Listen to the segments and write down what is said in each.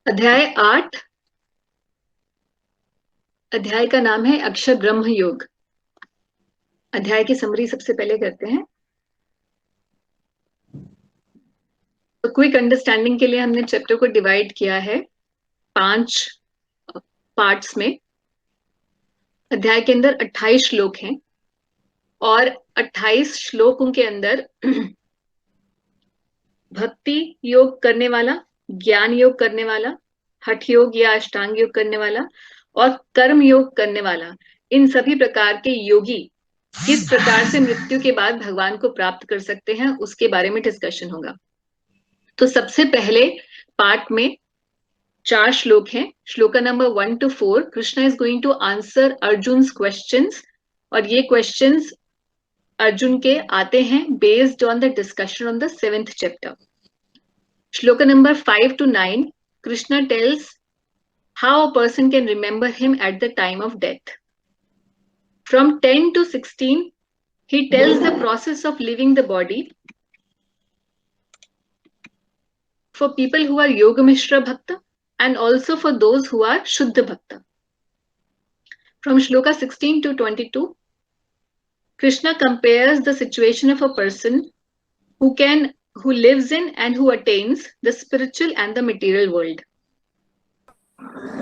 अध्याय 8, अध्याय का नाम है अक्षर ब्रह्म योग। अध्याय की समरी सबसे पहले करते हैं। तो क्विक अंडरस्टैंडिंग के लिए हमने चैप्टर को डिवाइड किया है 5 पार्ट्स में। अध्याय के अंदर 28 श्लोक हैं और 28 श्लोकों के अंदर भक्ति योग करने वाला, ज्ञान योग करने वाला, हठ योग या अष्टांग योग करने वाला और कर्म योग करने वाला, इन सभी प्रकार के योगी किस प्रकार से मृत्यु के बाद भगवान को प्राप्त कर सकते हैं उसके बारे में डिस्कशन होगा। तो सबसे पहले पार्ट में 4 श्लोक हैं। श्लोक number 1 to 4 Krishna is going to answer Arjun questions और ये क्वेश्चंस अर्जुन के आते हैं based on the discussion on the 7th chapter. श्लोक number 5 to 9 Krishna tells how a person can remember him at the time of death. From 10 to 16 he tells the process of leaving the body for people who are Yoga Mishra Bhakta and also for those who are Shuddha Bhakta. From Shloka 16 to 22, Krishna compares the situation of a person who lives in and who attains the spiritual and the material world.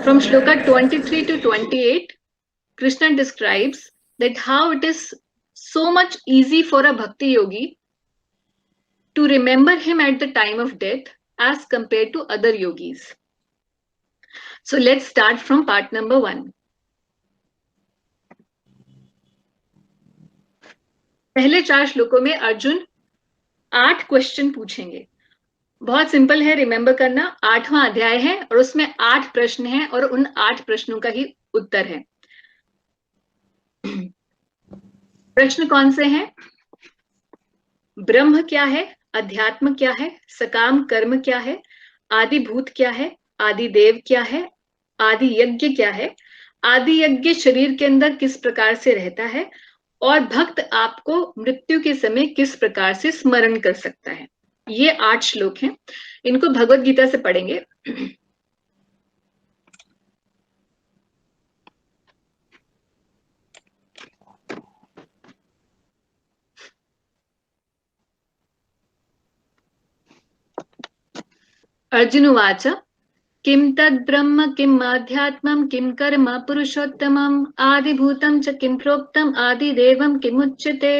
From Shloka 23 to 28, Krishna describes that how it is so much easy for a bhakti yogi to remember him at the time of death as compared to other yogis. So let's start from part number 1. पहले 4 श्लोकों में Arjun 8 question पूछेंगे। बहुत simple है remember करना, 8वां अध्याय है और उसमें 8 प्रश्न हैं और उन 8 प्रश्नों का ही उत्तर है। प्रश्न कौन से हैं? ब्रह्म क्या है, अध्यात्म क्या है, सकाम कर्म क्या है, आदि भूत क्या है, आदि देव क्या है, आदि यज्ञ क्या है, आदि यज्ञ शरीर के अंदर किस प्रकार से रहता है और भक्त आपको मृत्यु के समय किस प्रकार से स्मरण कर सकता है। ये 8 श्लोक हैं, इनको भगवत गीता से पढ़ेंगे। अर्जुन उवाच किम तद् ब्रह्म किम आध्यात्मम किम कर्म पुरुषोत्तमम आदिभूतम च किम प्रोक्तम आदिदेवम किम उच्यते।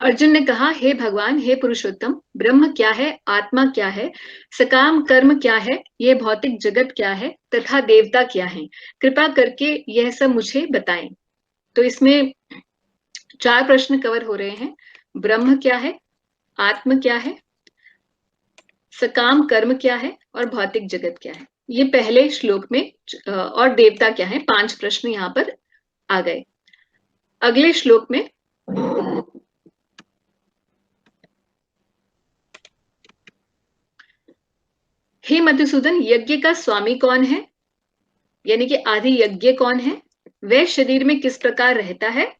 अर्जुन ने कहा, हे भगवान, हे पुरुषोत्तम, ब्रह्म क्या है, आत्मा क्या है, सकाम कर्म क्या है, ये भौतिक जगत क्या है तथा देवता क्या है, कृपा करके यह सब मुझे बताएं। तो इसमें 4 प्रश्न कवर हो रहे हैं। ब्रह्म क्या है, आत्म क्या है, सकाम कर्म क्या है और भौतिक जगत क्या है, ये पहले श्लोक में, और देवता क्या है, 5 प्रश्न यहां पर आ गए। अगले श्लोक में हे मधुसूदन, यज्ञ का स्वामी कौन है, यानी कि आदि यज्ञ कौन है, वह शरीर में किस प्रकार रहता है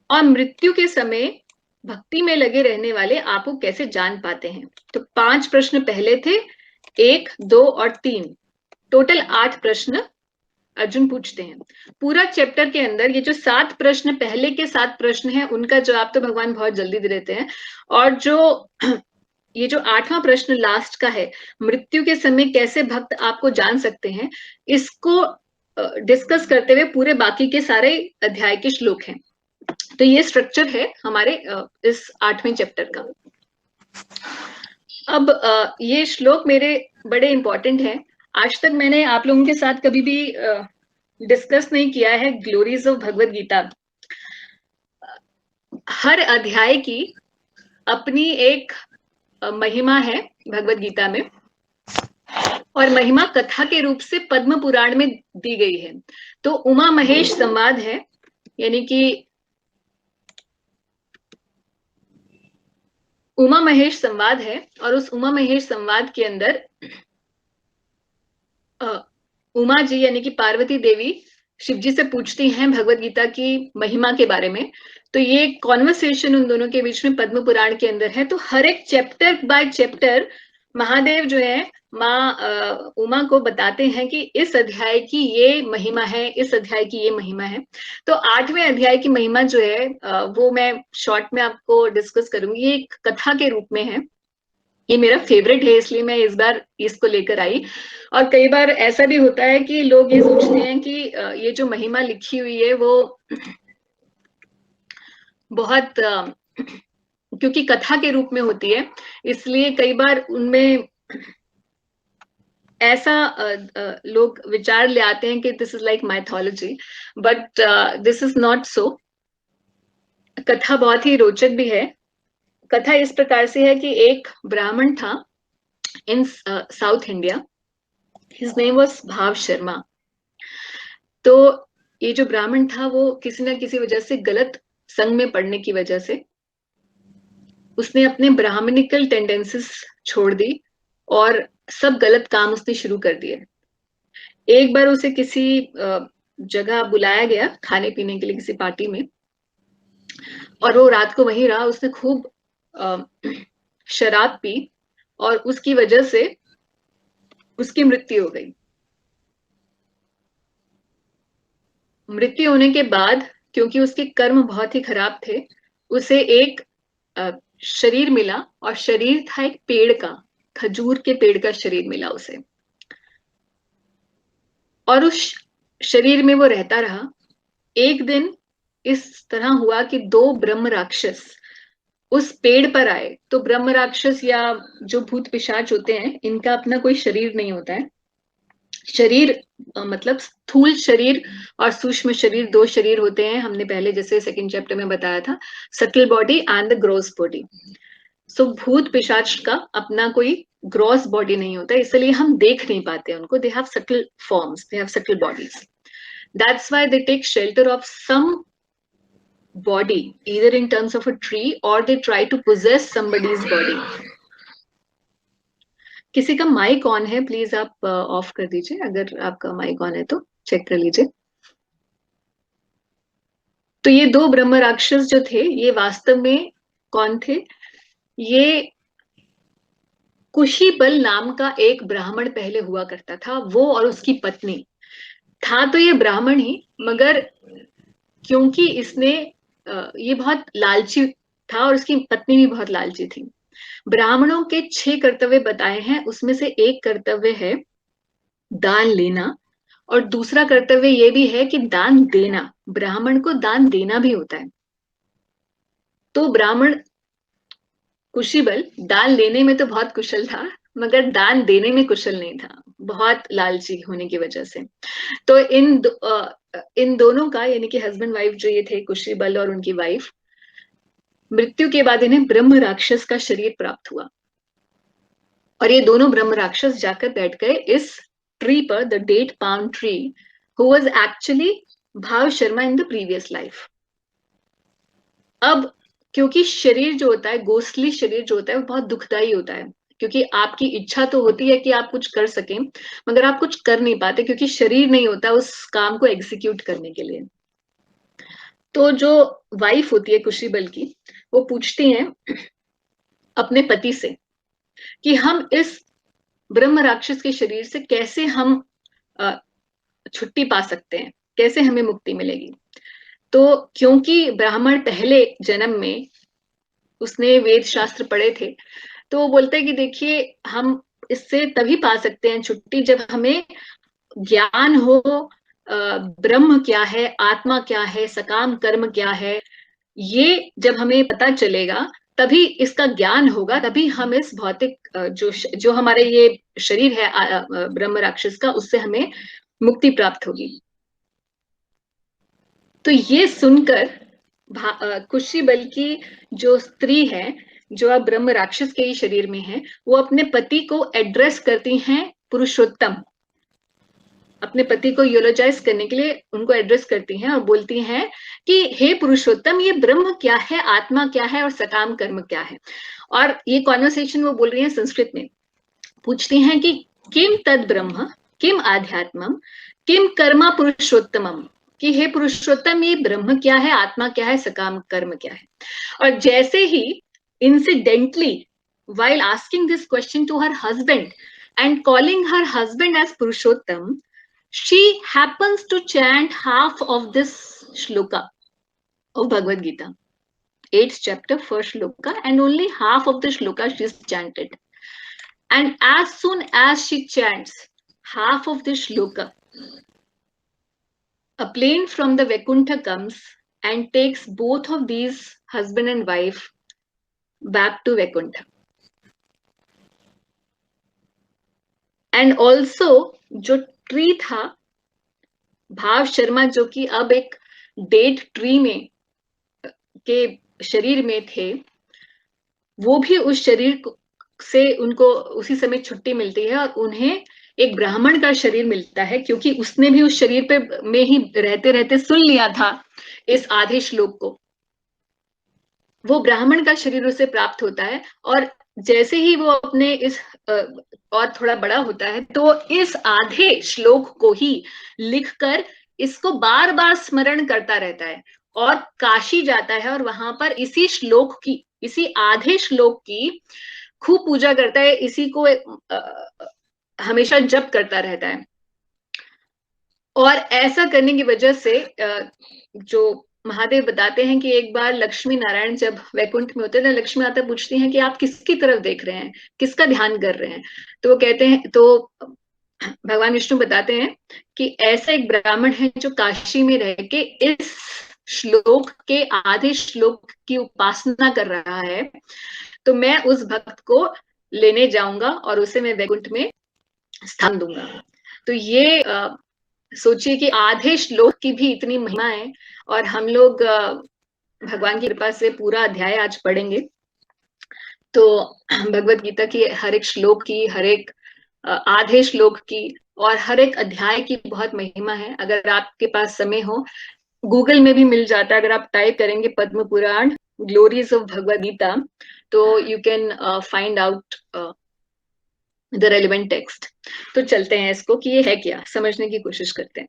और मृत्यु के समय भक्ति में लगे रहने वाले आपको कैसे जान पाते हैं। तो 5 प्रश्न पहले थे, 1, 2 और 3, टोटल 8 प्रश्न अर्जुन पूछते हैं। पूरा चैप्टर के अंदर ये जो 7 प्रश्न, पहले के 7 प्रश्न हैं, उनका जवाब तो भगवान बहुत जल्दी दे देते हैं, और जो ये जो 8वां प्रश्न लास्ट का है, मृत्यु के समय कैसे भक्त आपको जान सकते हैं, इसको डिस्कस करते हुए पूरे बाकी के सारे अध्याय के श्लोक हैं। तो ये स्ट्रक्चर है हमारे इस 8वें चैप्टर का। अब ये श्लोक मेरे बड़े इंपॉर्टेंट हैं। आज तक मैंने आप लोगों के साथ कभी भी डिस्कस नहीं किया है ग्लोरीज ऑफ भगवत गीता। हर अध्याय की अपनी एक महिमा है भगवत गीता में, और महिमा कथा के रूप से पद्म पुराण में दी गई है। तो उमा महेश संवाद है, यानी कि उमा महेश संवाद है, और उस उमा महेश संवाद के अंदर उमा जी यानी कि पार्वती देवी शिव जी से पूछती हैं भगवत गीता की महिमा के बारे में। तो ये कॉन्वर्सेशन उन दोनों के बीच में पद्म पुराण के अंदर है। तो हर एक चैप्टर बाय चैप्टर महादेव जो है माँ उमा को बताते हैं कि इस अध्याय की ये महिमा है, इस अध्याय की ये महिमा है। तो 8वें अध्याय की महिमा जो है वो मैं शॉर्ट में आपको डिस्कस करूंगी। ये एक कथा के रूप में है, ये मेरा फेवरेट है इसलिए मैं इस बार इसको लेकर आई। और कई बार ऐसा भी होता है कि लोग ये सोचते हैं कि ये जो महिमा लिखी हुई है वो बहुत क्योंकि कथा के रूप में होती है, इसलिए कई बार उनमें ऐसा लोग विचार ले आते हैं कि this is like mythology, but this is not so. कथा बहुत ही रोचक भी है। कथा इस प्रकार से है कि एक ब्राह्मण था in South India, his name was Bhav Sharma. तो ये जो ब्राह्मण था वो किसी ना किसी वजह से गलत संग में पड़ने की वजह से उसने अपने ब्राह्मणिकल टेंडेंसीज छोड़ दी और सब गलत काम उसने शुरू कर दिए। एक बार उसे किसी जगह बुलाया गया खाने पीने के लिए, किसी पार्टी में, और वो रात को वहीं रहा। उसने खूब शराब पी और उसकी वजह से उसकी मृत्यु हो गई। मृत्यु होने के बाद क्योंकि उसके कर्म बहुत ही खराब थे, उसे एक शरीर मिला, और शरीर था एक पेड़ का, खजूर के पेड़ का शरीर मिला उसे। और उस शरीर में वो रहता रहा। एक दिन इस तरह हुआ कि 2 ब्रह्म राक्षस उस पेड़ पर आए। तो ब्रह्म राक्षस या जो भूत पिशाच होते हैं, इनका अपना कोई शरीर नहीं होता है। शरीर मतलब स्थूल शरीर और सूक्ष्म शरीर, 2 शरीर होते हैं। हमने पहले जैसे सेकंड चैप्टर में बताया था, subtle body and the gross body. So भूत पिशाच का अपना कोई ग्रॉस बॉडी नहीं होता, इसलिए हम देख नहीं पाते उनको। They have subtle forms, they have subtle bodies. That's why they take shelter of some body, either in terms of a tree or they try to possess somebody's body. किसी का माइक ऑन है, please आप of कर दीजिए। अगर आपका mic on है तो चेक कर लीजिए। तो ये 2 ब्रह्म राक्षस जो थे, ये वास्तव में कौन थे? ये कुशीबल नाम का एक ब्राह्मण पहले हुआ करता था, वो और उसकी पत्नी। था तो ये ब्राह्मण ही, मगर क्योंकि इसने ये बहुत लालची था और उसकी पत्नी भी बहुत लालची थी। ब्राह्मणों के 6 कर्तव्य बताए हैं, उसमें से एक कर्तव्य है दान लेना, और दूसरा कर्तव्य ये भी है कि दान देना। ब्राह्मण को दान देना भी होता है। तो ब्राह्मण कुशीबल दान लेने में तो बहुत कुशल था, मगर दान देने में कुशल नहीं था, बहुत लालची होने की वजह से। तो इन दोनों का, यानी कि हस्बैंड वाइफ जो ये थे, कुशीबल और उनकी वाइफ, मृत्यु के बाद इन्हें ब्रह्म राक्षस का शरीर प्राप्त हुआ। और ये दोनों ब्रह्म राक्षस जाकर बैठ गए इस ट्री पर, the date palm tree, who was actually Bhav Sharma in the previous life. अब क्योंकि शरीर जो होता है, गोस्टली शरीर जो होता है, वो बहुत दुखदाई होता है, क्योंकि आपकी इच्छा तो होती है कि आप कुछ कर सकें, मगर आप कुछ कर नहीं पाते क्योंकि शरीर नहीं होता उस काम को एग्जीक्यूट करने के लिए। तो जो वाइफ होती है कुशीबल की, वो पूछती हैं अपने पति से कि हम इस ब्रह्म राक्षस के शरीर से कैसे हम छुट्टी पा सकते हैं, कैसे हमें मुक्ति मिलेगी। तो क्योंकि ब्राह्मण पहले जन्म में उसने वेद शास्त्र पढ़े थे, तो वो बोलते हैं कि देखिए, हम इससे तभी पा सकते हैं छुट्टी जब हमें ज्ञान हो, ब्रह्म क्या है, आत्मा क्या है, सकाम कर्म क्या है, ये जब हमें पता चलेगा तभी इसका ज्ञान होगा, तभी हम इस भौतिक जो हमारे ये शरीर है ब्रह्म राक्षस का, उससे हमें मुक्ति प्राप्त होगी। तो ये सुनकर कुशीबल की जो स्त्री है, जो अब ब्रह्म राक्षस के ही शरीर में है, वो अपने पति को एड्रेस करती हैं पुरुषोत्तम। अपने पति को यूलोजाइज करने के लिए उनको एड्रेस करती हैं और बोलती हैं कि हे पुरुषोत्तम, ये ब्रह्म क्या है, आत्मा क्या है और सकाम कर्म क्या है। और ये कॉन्वर्सेशन वो बोल रही है संस्कृत में। पूछती हैं कि किम तद ब्रह्म, किम आध्यात्मम, किम कर्मा पुरुषोत्तमम, कि हे पुरुषोत्तम, ये ब्रह्म क्या है, आत्मा क्या है, सकाम कर्म क्या है। और जैसे ही incidentally while asking this question to her husband and calling her husband as Purushottam, she happens to chant half of this shloka of Bhagavad Gita, 8th chapter, 1st shloka, and only half of the shloka she is chanted. And as soon as she chants half of the shloka, a plane from the Vaikuntha comes and takes both of these husband and wife back to Vaikuntha. And also जो tree था, भाव शर्मा, जो कि अब एक dead tree में के शरीर में थे, वो भी उस शरीर से उनको उसी समय छुट्टी मिलती है और उन्हें एक ब्राह्मण का शरीर मिलता है, क्योंकि उसने भी उस शरीर पे में ही रहते रहते सुन लिया था इस आधे श्लोक को। वो ब्राह्मण का शरीर उसे प्राप्त होता है और जैसे ही वो अपने इस और थोड़ा बड़ा होता है तो इस आधे श्लोक को ही लिखकर इसको बार बार स्मरण करता रहता है और काशी जाता है और वहां पर इसी श्लोक की, इसी आधे श्लोक की खूब पूजा करता है, इसी को हमेशा जप करता रहता है। और ऐसा करने की वजह से जो महादेव बताते हैं कि एक बार लक्ष्मी नारायण जब वैकुंठ में होते हैं, लक्ष्मी माता पूछती हैं कि आप किसकी तरफ देख रहे हैं, किसका ध्यान कर रहे हैं, तो वो कहते हैं, तो भगवान विष्णु बताते हैं कि ऐसा एक ब्राह्मण है जो काशी में रह के इस श्लोक के आधे श्लोक की उपासना कर रहा है, तो मैं उस भक्त को लेने जाऊंगा और उसे मैं वैकुंठ में स्थान दूंगा। तो ये सोचिए कि आधे श्लोक की भी इतनी महिमा है और हम लोग भगवान की कृपा से पूरा अध्याय आज पढ़ेंगे। तो भगवत गीता की हर एक श्लोक की, हर एक आधे श्लोक की और हर एक अध्याय की बहुत महिमा है। अगर आपके पास समय हो, गूगल में भी मिल जाता है, अगर आप टाइप करेंगे पद्म पुराण ग्लोरीज ऑफ भगवद गीता, तो you can find out the relevant text. तो चलते हैं इसको कि ये है क्या, समझने की कोशिश करते हैं।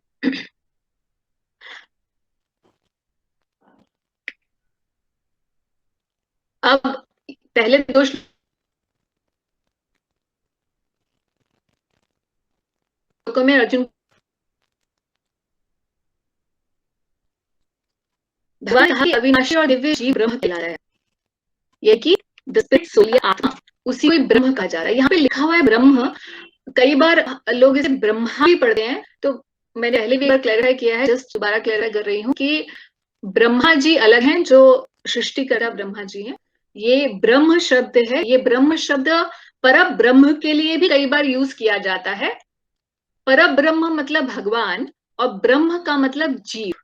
अब पहले दो श्लोकों में अर्जुन भगवान अविनाशी और दिव्य जीव ब्रह्म कहला रहा है, ये कि सोल आत्मा, उसी को ब्रह्म कहा जा रहा है। यहाँ पे लिखा हुआ है ब्रह्म, कई बार लोग इसे ब्रह्मा भी पढ़ते हैं, तो मैंने पहले भी एक बार क्लैरिफाई किया है, जस्ट दोबारा क्लैरिफाई कर रही हूँ कि ब्रह्मा जी अलग हैं, जो सृष्टिकर्ता ब्रह्मा जी हैं। ये ब्रह्म शब्द है, ये ब्रह्म शब्द पर ब्रह्म के लिए भी कई बार यूज किया जाता है। पर ब्रह्म मतलब भगवान और ब्रह्म का मतलब जीव।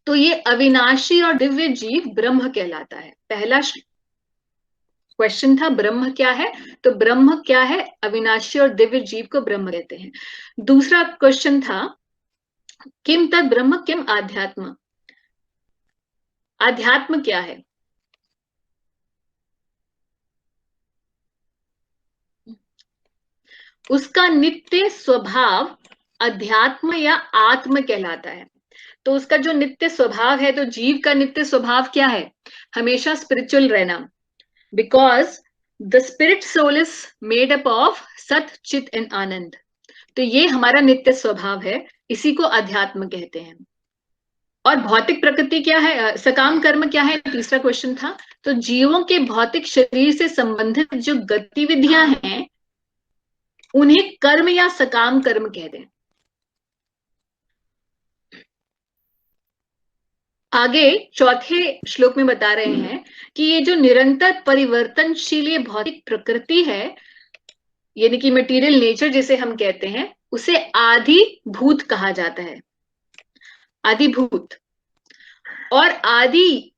तो ये अविनाशी और दिव्य जीव ब्रह्म कहलाता है। पहला क्वेश्चन था ब्रह्म क्या है, तो ब्रह्म क्या है, अविनाशी और दिव्य जीव को ब्रह्म कहते हैं। दूसरा क्वेश्चन था किम तद ब्रह्म किम आध्यात्म, आध्यात्म क्या है। उसका नित्य स्वभाव अध्यात्म या आत्म कहलाता है। तो उसका जो नित्य स्वभाव है, तो जीव का नित्य स्वभाव क्या है, हमेशा स्पिरिचुअल रहना, because the spirit soul is made up of sat chit and आनंद। तो ये हमारा नित्य स्वभाव है, इसी को अध्यात्म कहते हैं। और भौतिक प्रकृति क्या है, सकाम कर्म क्या है, तीसरा क्वेश्चन था। तो जीवों के भौतिक शरीर से संबंधित जो गतिविधियां हैं उन्हें कर्म या सकाम कर्म कहते हैं। आगे चौथे श्लोक में बता रहे हैं कि ये जो निरंतर परिवर्तनशील ये भौतिक प्रकृति है, यानी कि मटेरियल नेचर जिसे हम कहते हैं, उसे आदि भूत कहा जाता है, आदि भूत। और आदि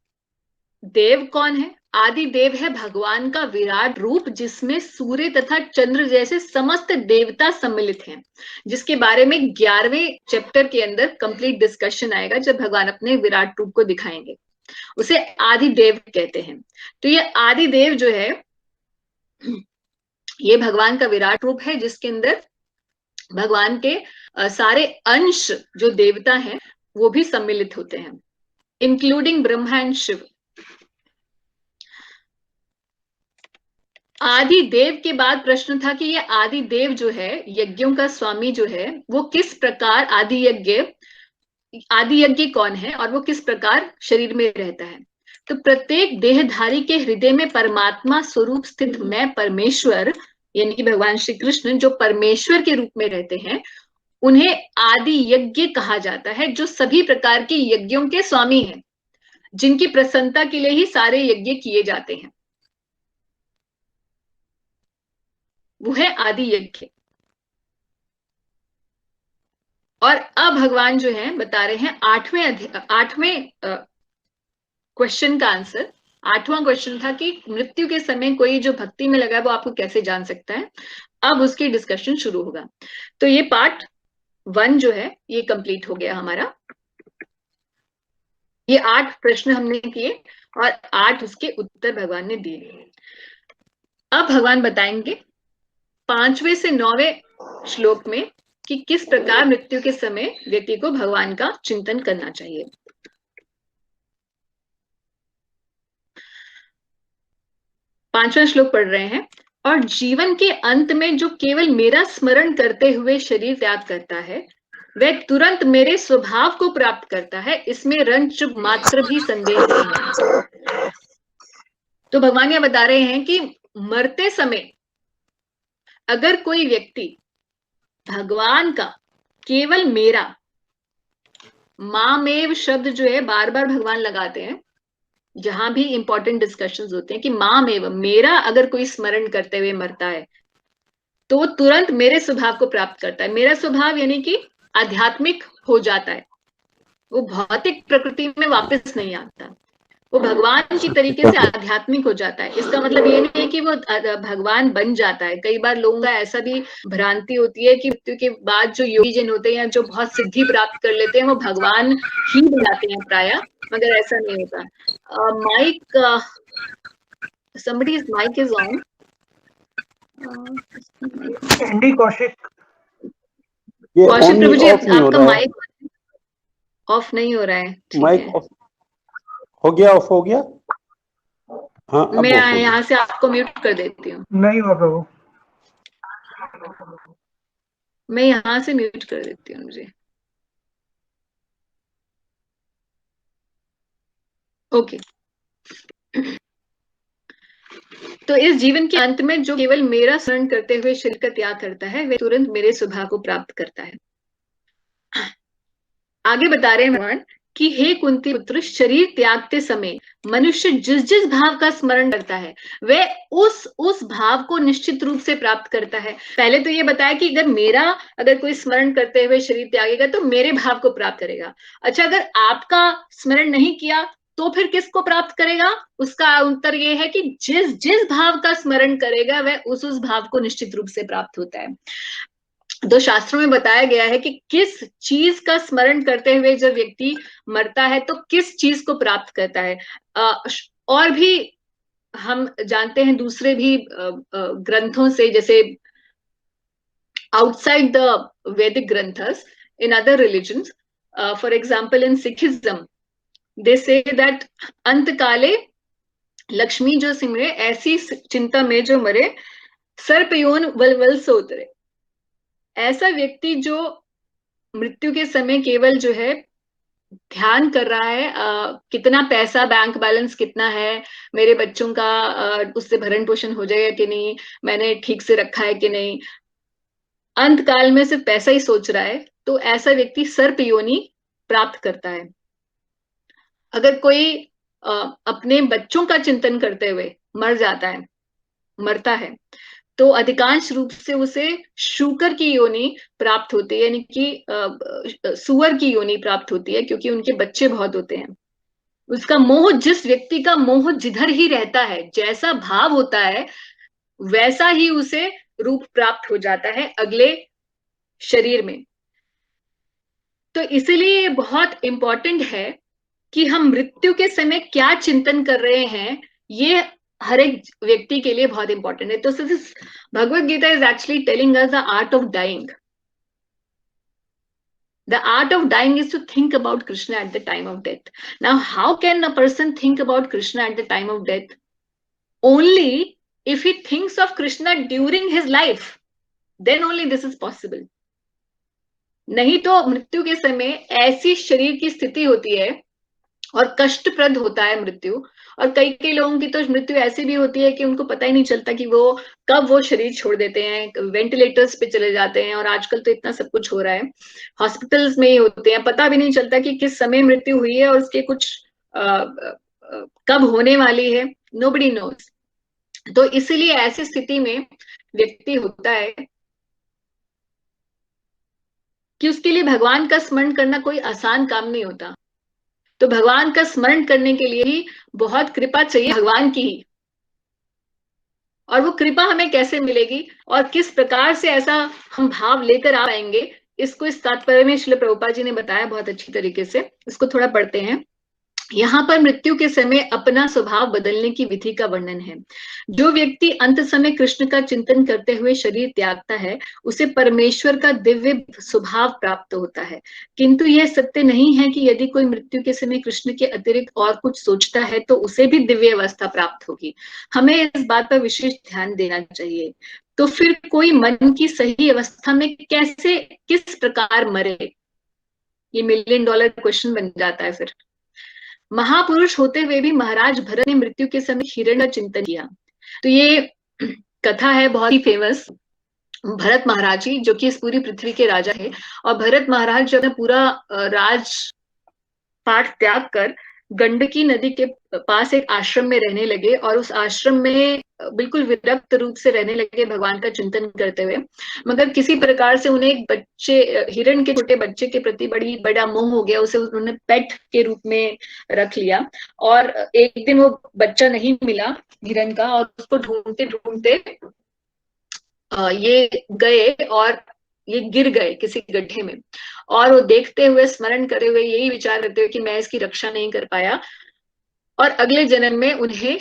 देव कौन है, आदि देव है भगवान का विराट रूप, जिसमें सूर्य तथा चंद्र जैसे समस्त देवता सम्मिलित हैं, जिसके बारे में 11वें चैप्टर के अंदर कंप्लीट डिस्कशन आएगा, जब भगवान अपने विराट रूप को दिखाएंगे। उसे आदि देव कहते हैं। तो ये आदि देव जो है, ये भगवान का विराट रूप है, जिसके अंदर भगवान के सारे अंश जो देवता हैं वो भी सम्मिलित होते हैं, इंक्लूडिंग ब्रह्मा एंड शिव। आदि देव के बाद प्रश्न था कि ये आदि देव जो है, यज्ञों का स्वामी जो है, वो किस प्रकार आदि यज्ञ कौन है और वो किस प्रकार शरीर में रहता है। तो प्रत्येक देहधारी के हृदय में परमात्मा स्वरूप स्थित मैं परमेश्वर, यानी कि भगवान श्री कृष्ण जो परमेश्वर के रूप में रहते हैं, उन्हें आदि यज्ञ कहा जाता है, जो सभी प्रकार के यज्ञों के स्वामी हैं, जिनकी प्रसन्नता के लिए ही सारे यज्ञ किए जाते हैं, वो है आदि यज्ञ। और अब भगवान जो है बता रहे हैं आठवें क्वेश्चन का आंसर। आठवां क्वेश्चन था कि मृत्यु के समय कोई जो भक्ति में लगा है वो आपको कैसे जान सकता है। अब उसकी डिस्कशन शुरू होगा। तो ये पार्ट 1 जो है ये कंप्लीट हो गया हमारा। ये 8 प्रश्न हमने किए और 8 उसके उत्तर भगवान ने दिए। अब भगवान बताएंगे 5वें से 9वें श्लोक में कि किस प्रकार मृत्यु के समय व्यक्ति को भगवान का चिंतन करना चाहिए। 5वां श्लोक पढ़ रहे हैं। और जीवन के अंत में जो केवल मेरा स्मरण करते हुए शरीर त्याग करता है, वह तुरंत मेरे स्वभाव को प्राप्त करता है, इसमें रंच मात्र भी संदेह नहीं है। तो भगवान यह बता रहे हैं कि मरते समय अगर कोई व्यक्ति भगवान का केवल मेरा, मामेव शब्द जो है बार बार भगवान लगाते हैं, जहां भी इंपॉर्टेंट डिस्कशंस होते हैं कि मामेव, मेरा अगर कोई स्मरण करते हुए मरता है तो वो तुरंत मेरे स्वभाव को प्राप्त करता है। मेरा स्वभाव यानी कि आध्यात्मिक हो जाता है, वो भौतिक प्रकृति में वापस नहीं आता, वो भगवान की तरीके से आध्यात्मिक हो जाता है। इसका मतलब ये नहीं है कि वो भगवान बन जाता है। कई बार लोगों का ऐसा भी भ्रांति होती है कि मृत्यु के बाद जो योगी जन होते हैं, जो बहुत सिद्धि प्राप्त कर लेते हैं, वो भगवान ही बनाते हैं प्राय, मगर ऐसा नहीं होता। Mic, somebody's mic is on. Andy Kaushik, Kaushik Prabhu ji, आपका माइक ऑफ नहीं हो रहा है। माइक ऑफ हो गया, ऑफ हो गया। हाँ, मैं यहाँ से आपको म्यूट कर देती हूँ। नहीं हुआ प्रभु, मैं यहाँ से म्यूट कर देती हूँ मुझे। ओके। तो इस जीवन के अंत में जो केवल मेरा स्मरण करते हुए शरीर का त्याग करता है, वह तुरंत मेरे स्वभाव को प्राप्त करता है। आगे बता रहे हैं भगवान कि हे कुंती पुत्र, शरीर त्यागते समय मनुष्य जिस जिस भाव का स्मरण करता है, वह उस भाव को निश्चित रूप से प्राप्त करता है। पहले तो ये बताया कि अगर कोई स्मरण करते हुए शरीर त्यागेगा तो मेरे भाव को प्राप्त करेगा। अच्छा, अगर आपका स्मरण नहीं किया तो फिर किसको प्राप्त करेगा? उसका उत्तर ये है कि जिस जिस भाव का स्मरण करेगा वह उस भाव को निश्चित रूप से प्राप्त होता है। तो शास्त्रों में बताया गया है कि किस चीज का स्मरण करते हुए जब व्यक्ति मरता है तो किस चीज को प्राप्त करता है। और भी हम जानते हैं दूसरे भी ग्रंथों से, जैसे outside the Vedic granthas, in other religions, for example in Sikhism, they say that अंत काले लक्ष्मी जो सिमरे ऐसी चिंता में जो मरे, सर्पयोन वलवल से उतरे। ऐसा व्यक्ति जो मृत्यु के समय केवल जो है ध्यान कर रहा है, कितना पैसा बैंक बैलेंस कितना है, मेरे बच्चों का उससे भरण पोषण हो जाएगा कि नहीं, मैंने ठीक से रखा है कि नहीं, अंत काल में सिर्फ पैसा ही सोच रहा है, तो ऐसा व्यक्ति सर्प योनि प्राप्त करता है। अगर कोई अपने बच्चों का चिंतन करते हुए मरता है तो अधिकांश रूप से उसे शूकर की योनि प्राप्त होती है, यानी कि सुअर की योनि प्राप्त होती है, क्योंकि उनके बच्चे बहुत होते हैं। उसका मोह, जिस व्यक्ति का मोह जिधर ही रहता है, जैसा भाव होता है, वैसा ही उसे रूप प्राप्त हो जाता है अगले शरीर में। तो इसीलिए बहुत इंपॉर्टेंट है कि हम मृत्यु के समय क्या चिंतन कर रहे हैं, ये हर एक व्यक्ति के लिए बहुत इंपॉर्टेंट है। तो Bhagavad Gita is actually telling us the art of dying. The art of dying is to think about Krishna at the time of death. Now, how can a person think about Krishna at the time of death? Only if he thinks of Krishna during his life, then only this is possible. नहीं तो मृत्यु के समय ऐसी शरीर की स्थिति होती है और कष्टप्रद होता है मृत्यु। और कई कई लोगों की तो मृत्यु ऐसी भी होती है कि उनको पता ही नहीं चलता कि वो कब वो शरीर छोड़ देते हैं, वेंटिलेटर्स पे चले जाते हैं। और आजकल तो इतना सब कुछ हो रहा है, हॉस्पिटल्स में ही होते हैं, पता भी नहीं चलता कि किस समय मृत्यु हुई है और उसके कुछ कब होने वाली है, नोबडी नोज। तो इसीलिए ऐसी स्थिति में व्यक्ति होता है कि उसके लिए भगवान का स्मरण करना कोई आसान काम नहीं होता। तो भगवान का स्मरण करने के लिए ही बहुत कृपा चाहिए, भगवान की ही। और वो कृपा हमें कैसे मिलेगी और किस प्रकार से ऐसा हम भाव लेकर आ पाएंगे, इसको इस तात्पर्य में श्रील प्रभुपाद जी ने बताया बहुत अच्छी तरीके से। इसको थोड़ा पढ़ते हैं। यहाँ पर मृत्यु के समय अपना स्वभाव बदलने की विधि का वर्णन है। जो व्यक्ति अंत समय कृष्ण का चिंतन करते हुए शरीर त्यागता है, उसे परमेश्वर का दिव्य स्वभाव प्राप्त होता है। किंतु यह सत्य नहीं है कि यदि कोई मृत्यु के समय कृष्ण के अतिरिक्त और कुछ सोचता है तो उसे भी दिव्य अवस्था प्राप्त होगी। हमें इस बात पर विशेष ध्यान देना चाहिए। तो फिर कोई मन की सही अवस्था में कैसे, किस प्रकार मरे, ये $1,000,000 क्वेश्चन बन जाता है। फिर महापुरुष होते हुए भी महाराज भरत ने मृत्यु के समय हिरण्य का चिंतन किया। तो ये कथा है बहुत ही फेमस। भरत महाराज जी जो कि इस पूरी पृथ्वी के राजा है, और भरत महाराज जो है पूरा राजपाट त्याग कर गंडकी नदी के पास एक आश्रम में रहने लगे, और उस आश्रम में बिल्कुल विरक्त रूप से रहने लगे भगवान का चिंतन करते हुए। मगर किसी प्रकार से उन्हें एक बच्चे, हिरण के छोटे बच्चे के प्रति बड़ा मोह हो गया, उसे उन्होंने पेट के रूप में रख लिया। और एक दिन वो बच्चा नहीं मिला हिरण का, और उसको ढूंढते ढूंढते ये गए और ये गिर गए किसी गड्ढे में। और वो देखते हुए, स्मरण करे हुए, यही विचार करते हुए कि मैं इसकी रक्षा नहीं कर पाया, और अगले जन्म में उन्हें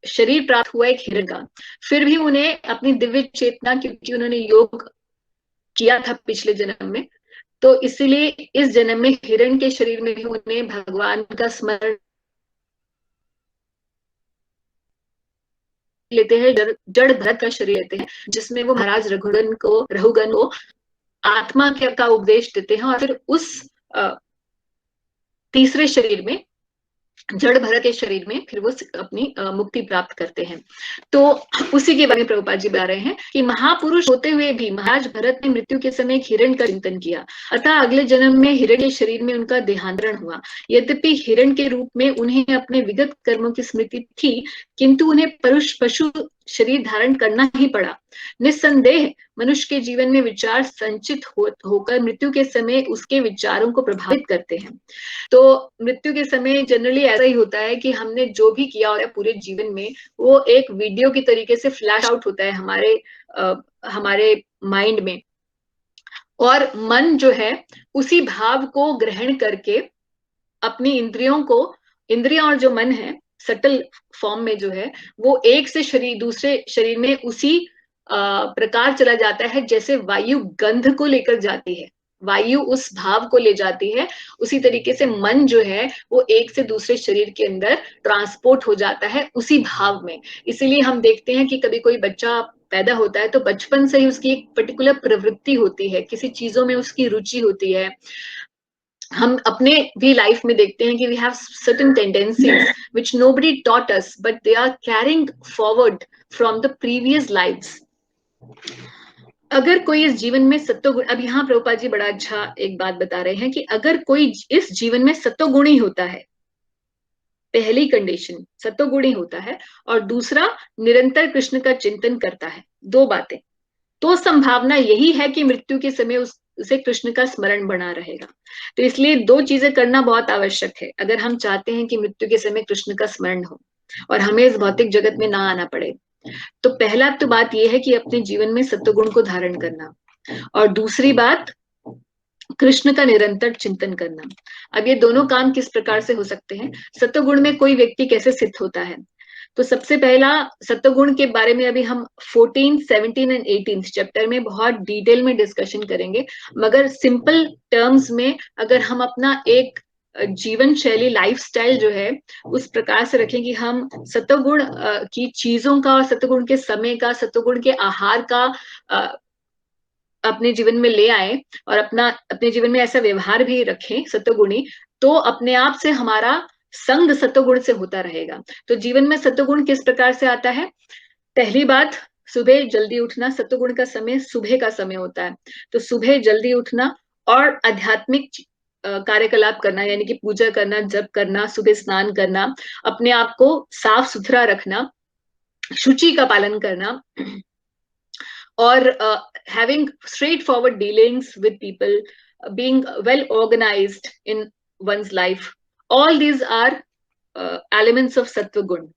शरीर प्राप्त हुआ एक हिरण का। फिर भी उन्हें अपनी दिव्य चेतना, क्योंकि उन्होंने योग किया था पिछले जन्म में, तो इसीलिए इस जन्म में हिरण के शरीर में भी उन्हें भगवान का स्मरण लेते हैं, जड़ भरत का शरीर लेते हैं, जिसमें वो महाराज रघुगन को आत्मा का उपदेश देते हैं। और फिर उस तीसरे शरीर में, जड़ भरत के शरीर में, फिर वो अपनी मुक्ति प्राप्त करते हैं। तो उसी के बारे में प्रभुपाद जी बता रहे हैं कि महापुरुष होते हुए भी महाराज भरत ने मृत्यु के समय हिरण का चिंतन किया, अतः अगले जन्म में हिरण के शरीर में उनका देहांतरण हुआ। यद्यपि हिरण के रूप में उन्हें अपने विगत कर्मों की स्मृति थी, किंतु उन्हें पशु शरीर धारण करना ही पड़ा। निस्संदेह मनुष्य के जीवन में विचार संचित होकर मृत्यु के समय उसके विचारों को प्रभावित करते हैं। तो मृत्यु के समय जनरली ऐसा ही होता है कि हमने जो भी किया होता है पूरे जीवन में, वो एक वीडियो की तरीके से फ्लैश आउट होता है हमारे माइंड में। और मन जो है उसी भाव को ग्रहण करके अपनी इंद्रियां और जो मन है सटल फॉर्म में जो है, वो एक से दूसरे शरीर में उसी प्रकार चला जाता है जैसे वायु गंध को लेकर जाती है, वायु उस भाव को ले जाती है। उसी तरीके से मन जो है वो एक से दूसरे शरीर के अंदर ट्रांसपोर्ट हो जाता है उसी भाव में। इसीलिए हम देखते हैं कि कभी कोई बच्चा पैदा होता है तो बचपन से ही उसकी एक पर्टिकुलर प्रवृत्ति होती है, किसी चीजों में उसकी रुचि होती है। हम अपने भी लाइफ में देखते हैं कि we have certain tendencies which nobody taught us, but they are carrying forward from the previous lives. अगर कोई इस जीवन में सत्वगुण, अब यहाँ प्रभुपाद जी बड़ा अच्छा एक बात बता रहे हैं कि अगर कोई इस जीवन में सत्वगुणी होता है, पहली कंडीशन सत्वगुणी होता है, और दूसरा निरंतर कृष्ण का चिंतन करता है, दो बातें, तो संभावना यही है कि मृत्यु के समय उसे कृष्ण का स्मरण बना रहेगा। तो इसलिए दो चीजें करना बहुत आवश्यक है अगर हम चाहते हैं कि मृत्यु के समय कृष्ण का स्मरण हो और हमें इस भौतिक जगत में ना आना पड़े। तो पहला तो बात यह है कि अपने जीवन में सत्वगुण को धारण करना, और दूसरी बात कृष्ण का निरंतर चिंतन करना। अब ये दोनों काम किस प्रकार से हो सकते हैं, सत्वगुण में कोई व्यक्ति कैसे स्थित होता है। तो सबसे पहला सत्वगुण के बारे में अभी हम 14, 17 एंड 18 चैप्टर में बहुत डिटेल में डिस्कशन करेंगे, मगर सिंपल टर्म्स में अगर हम अपना एक जीवन शैली, लाइफस्टाइल जो है उस प्रकार से रखें कि हम सत्वगुण की चीजों का, सत्वगुण के समय का, सत्वगुण के आहार का अपने जीवन में ले आए और अपने जीवन में ऐसा व्यवहार भी रखें सत्वगुणी, तो अपने आप से हमारा संग सत्वगुण से होता रहेगा। तो जीवन में सत्वगुण किस प्रकार से आता है? पहली बात, सुबह जल्दी उठना। सत्वगुण का समय सुबह का समय होता है, तो सुबह जल्दी उठना और आध्यात्मिक कार्यकलाप करना, यानी कि पूजा करना, जप करना, सुबह स्नान करना, अपने आप को साफ सुथरा रखना, शुचि का पालन करना, और having straightforward dealings with people, being well organized in one's life, all these are elements of sattva gun.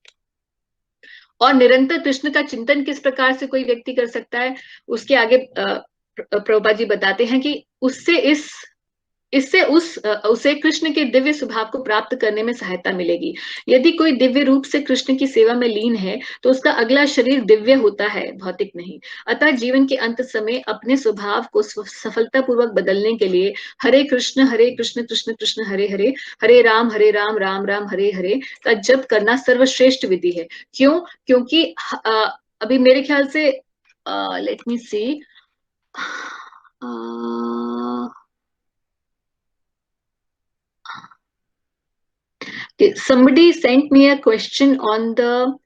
और निरंतर कृष्ण का चिंतन किस प्रकार से कोई व्यक्ति कर सकता है, उसके आगे प्रभुपाद जी बताते हैं कि इससे उसे कृष्ण के दिव्य स्वभाव को प्राप्त करने में सहायता मिलेगी। यदि कोई दिव्य रूप से कृष्ण की सेवा में लीन है तो उसका अगला शरीर दिव्य होता है, भौतिक नहीं। अतः जीवन के अंत समय अपने स्वभाव को सफलतापूर्वक बदलने के लिए हरे कृष्ण कृष्ण कृष्ण हरे हरे, हरे राम राम राम हरे हरे का जप करना सर्वश्रेष्ठ विधि है। क्यों? क्योंकि अभी मेरे ख्याल से let me see, somebody sent me a question on the,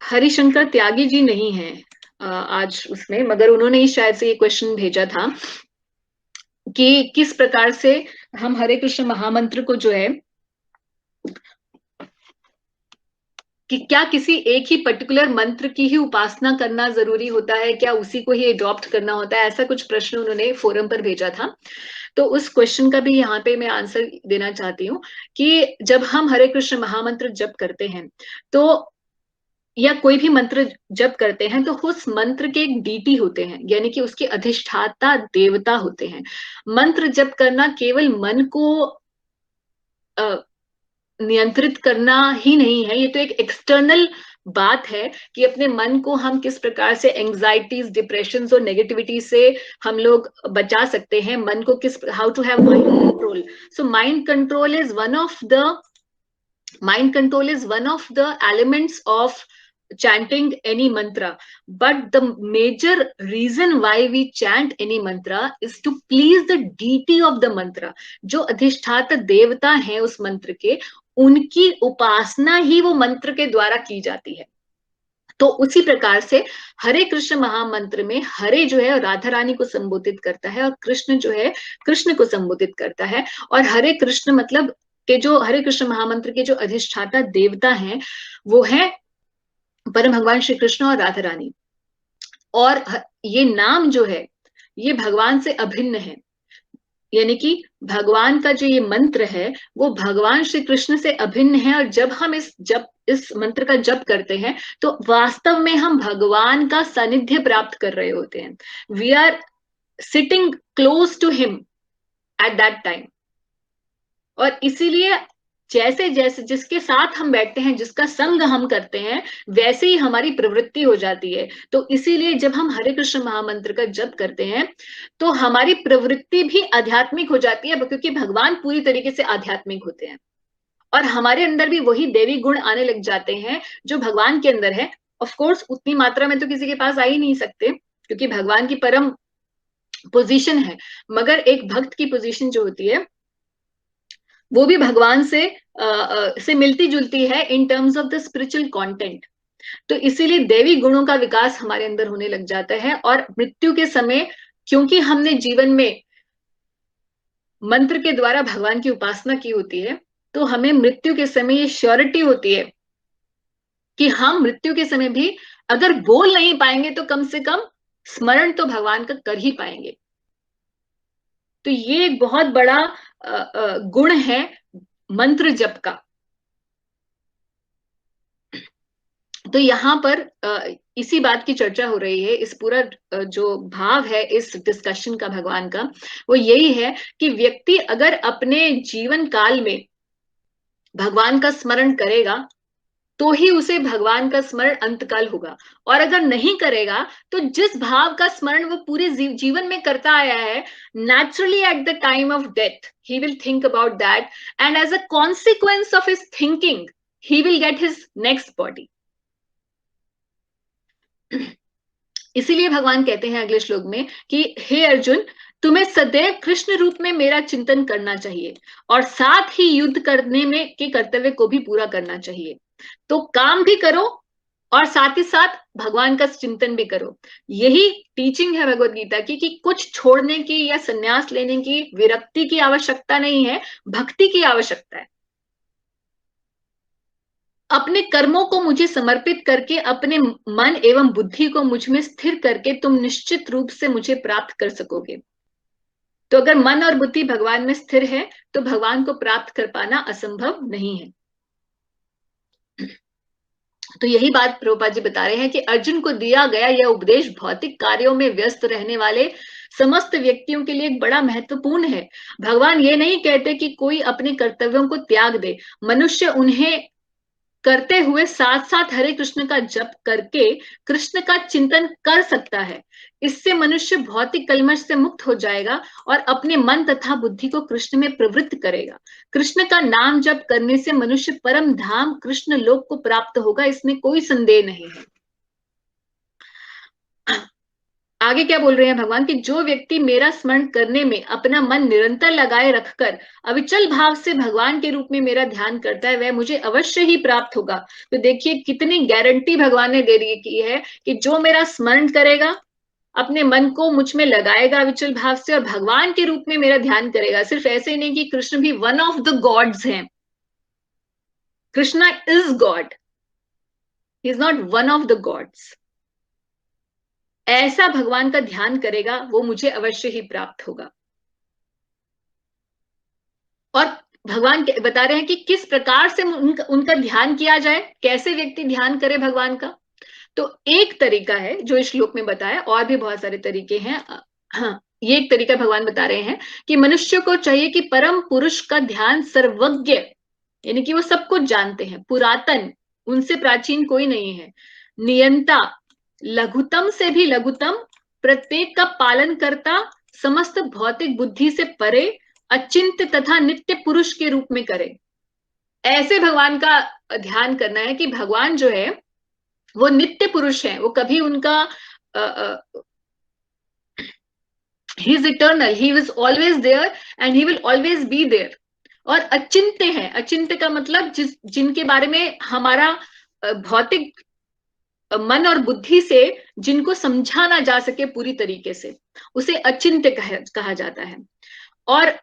Harishankar Tyagi ji नहीं है आज उसमें, मगर उन्होंने ही शायद से ये क्वेश्चन भेजा था कि किस प्रकार से हम हरे कृष्ण महामंत्र को जो है, कि क्या किसी एक ही पर्टिकुलर मंत्र की ही उपासना करना जरूरी होता है, क्या उसी को ही अडॉप्ट करना होता है, ऐसा कुछ प्रश्न उन्होंने फोरम पर भेजा था। तो उस क्वेश्चन का भी यहाँ पे मैं आंसर देना चाहती हूँ कि जब हम हरे कृष्ण महामंत्र जप करते हैं तो, या कोई भी मंत्र जप करते हैं, तो उस मंत्र के एक डीटी होते हैं, यानी कि उसके अधिष्ठाता देवता होते हैं। मंत्र जप करना केवल मन को नियंत्रित करना ही नहीं है, ये तो एक एक्सटर्नल बात है कि अपने मन को हम किस प्रकार से एंजाइटीज, डिप्रेशन और नेगेटिविटी से हम लोग बचा सकते हैं। मन को किस, how to have mind control. So mind control is one of the elements of chanting any mantra, but the major reason why we chant any mantra is to please the deity of the mantra. जो अधिष्ठाता देवता है उस मंत्र के, उनकी उपासना ही वो मंत्र के द्वारा की जाती है। तो उसी प्रकार से हरे कृष्ण महामंत्र में हरे जो है राधा रानी को संबोधित करता है और कृष्ण जो है कृष्ण को संबोधित करता है। और हरे कृष्ण मतलब के जो हरे कृष्ण महामंत्र के जो अधिष्ठाता देवता हैं वो है परम भगवान श्री कृष्ण और राधा रानी। और ये नाम जो है ये भगवान से अभिन्न है, यानी कि भगवान का जो ये मंत्र है वो भगवान श्री कृष्ण से अभिन्न है। और जब हम इस मंत्र का जप करते हैं तो वास्तव में हम भगवान का सानिध्य प्राप्त कर रहे होते हैं। We are sitting close to him at that time. और इसीलिए जैसे जैसे जिसके साथ हम बैठते हैं, जिसका संग हम करते हैं, वैसे ही हमारी प्रवृत्ति हो जाती है। तो इसीलिए जब हम हरे कृष्ण महामंत्र का जप करते हैं तो हमारी प्रवृत्ति भी आध्यात्मिक हो जाती है, क्योंकि भगवान पूरी तरीके से आध्यात्मिक होते हैं और हमारे अंदर भी वही देवी गुण आने लग जाते हैं जो भगवान के अंदर है। ऑफ कोर्स उतनी मात्रा में तो किसी के पास आ ही नहीं सकते, क्योंकि भगवान की परम पोजीशन है, मगर एक भक्त की पोजीशन जो होती है वो भी भगवान से मिलती जुलती है in terms of the spiritual content. तो इसीलिए देवी गुणों का विकास हमारे अंदर होने लग जाता है। और मृत्यु के समय, क्योंकि हमने जीवन में मंत्र के द्वारा भगवान की उपासना की होती है, तो हमें मृत्यु के समय ये श्योरिटी होती है कि हम मृत्यु के समय भी अगर बोल नहीं पाएंगे तो कम से कम स्मरण तो भगवान का कर ही पाएंगे। तो ये एक बहुत बड़ा गुण है मंत्र जप का। तो यहाँ पर इसी बात की चर्चा हो रही है। इस पूरा जो भाव है इस डिस्कशन का भगवान का, वो यही है कि व्यक्ति अगर अपने जीवन काल में भगवान का स्मरण करेगा तो ही उसे भगवान का स्मरण अंतकाल होगा। और अगर नहीं करेगा तो जिस भाव का स्मरण वो पूरे जीवन में करता आया है, naturally at the time of death he will think about that, and as a consequence of his thinking he will get his next body. इसीलिए भगवान कहते हैं अगले श्लोक में कि हे अर्जुन, तुम्हें सदैव कृष्ण रूप में मेरा चिंतन करना चाहिए और साथ ही युद्ध करने में के कर्तव्य को भी पूरा करना चाहिए। तो काम भी करो और साथ ही साथ भगवान का चिंतन भी करो। यही टीचिंग है भगवत गीता की कि कुछ छोड़ने की या संन्यास लेने की, विरक्ति की आवश्यकता नहीं है, भक्ति की आवश्यकता है। अपने कर्मों को मुझे समर्पित करके, अपने मन एवं बुद्धि को मुझ में स्थिर करके तुम निश्चित रूप से मुझे प्राप्त कर सकोगे। तो अगर मन और बुद्धि भगवान में स्थिर है तो भगवान को प्राप्त कर पाना असंभव नहीं है। तो यही बात प्रभुपाद जी बता रहे हैं कि अर्जुन को दिया गया यह उपदेश भौतिक कार्यों में व्यस्त रहने वाले समस्त व्यक्तियों के लिए एक बड़ा महत्वपूर्ण है। भगवान ये नहीं कहते कि कोई अपने कर्तव्यों को त्याग दे। मनुष्य उन्हें करते हुए साथ साथ हरे कृष्ण का जप करके कृष्ण का चिंतन कर सकता है। इससे मनुष्य भौतिक कलमश से मुक्त हो जाएगा और अपने मन तथा बुद्धि को कृष्ण में प्रवृत्त करेगा। कृष्ण का नाम जप करने से मनुष्य परम धाम कृष्ण लोक को प्राप्त होगा, इसमें कोई संदेह नहीं है। आगे क्या बोल रहे हैं भगवान कि जो व्यक्ति मेरा स्मरण करने में अपना मन निरंतर लगाए रखकर अविचल भाव से भगवान के रूप में मेरा ध्यान करता है, वह मुझे अवश्य ही प्राप्त होगा। तो देखिए कितनी गारंटी भगवान ने दे रही है कि जो मेरा स्मरण करेगा, अपने मन को मुझ में लगाएगा अविचल भाव से और भगवान के रूप में मेरा ध्यान करेगा। सिर्फ ऐसे ही नहीं कि कृष्ण भी वन ऑफ द गॉड्स हैं, Krishna is God, he is not one of the gods. ऐसा भगवान का ध्यान करेगा वो मुझे अवश्य ही प्राप्त होगा। और भगवान बता रहे हैं कि किस प्रकार से उनका ध्यान किया जाए, कैसे व्यक्ति ध्यान करे भगवान का। तो एक तरीका है जो इस श्लोक में बताया, और भी बहुत सारे तरीके हैं। हाँ, ये एक तरीका भगवान बता रहे हैं कि मनुष्य को चाहिए कि परम पुरुष का ध्यान सर्वज्ञ, यानी कि वो सब कुछ जानते हैं, पुरातन, उनसे प्राचीन कोई नहीं है, नियंता, लघुतम से भी लघुतम, प्रत्येक का पालन करता, समस्त भौतिक बुद्धि से परे, अचिंत्य तथा नित्य पुरुष के रूप में करे। ऐसे भगवान का ध्यान करना है कि भगवान जो है वो नित्य पुरुष है, वो कभी उनका he is eternal, he is always there and he will always be there. और अचिंत्य है, अचिंत्य का मतलब जिनके बारे में हमारा भौतिक मन और बुद्धि से जिनको समझा ना जा सके पूरी तरीके से, उसे अचिंत्य कहा जाता है। और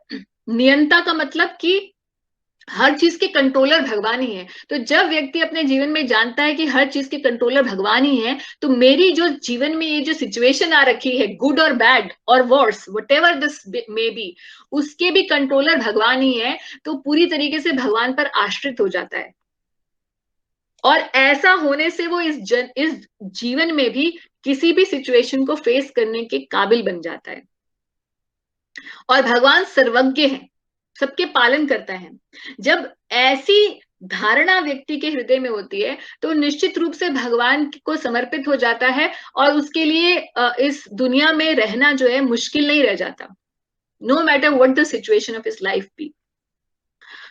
नियंता का मतलब कि हर चीज के कंट्रोलर भगवान ही है। तो जब व्यक्ति अपने जीवन में जानता है कि हर चीज के कंट्रोलर भगवान ही है, तो मेरी जो जीवन में ये जो सिचुएशन आ रखी है, गुड और बैड और worse, whatever this may be, उसके भी कंट्रोलर भगवान ही है। तो पूरी तरीके से भगवान पर आश्रित हो जाता है और ऐसा होने से वो इस जीवन में भी किसी भी सिचुएशन को फेस करने के काबिल बन जाता है। और भगवान सर्वज्ञ है, सबके पालन करता है। जब ऐसी धारणा व्यक्ति के हृदय में होती है तो निश्चित रूप से भगवान को समर्पित हो जाता है और उसके लिए इस दुनिया में रहना जो है मुश्किल नहीं रह जाता, no matter what the situation of his life be.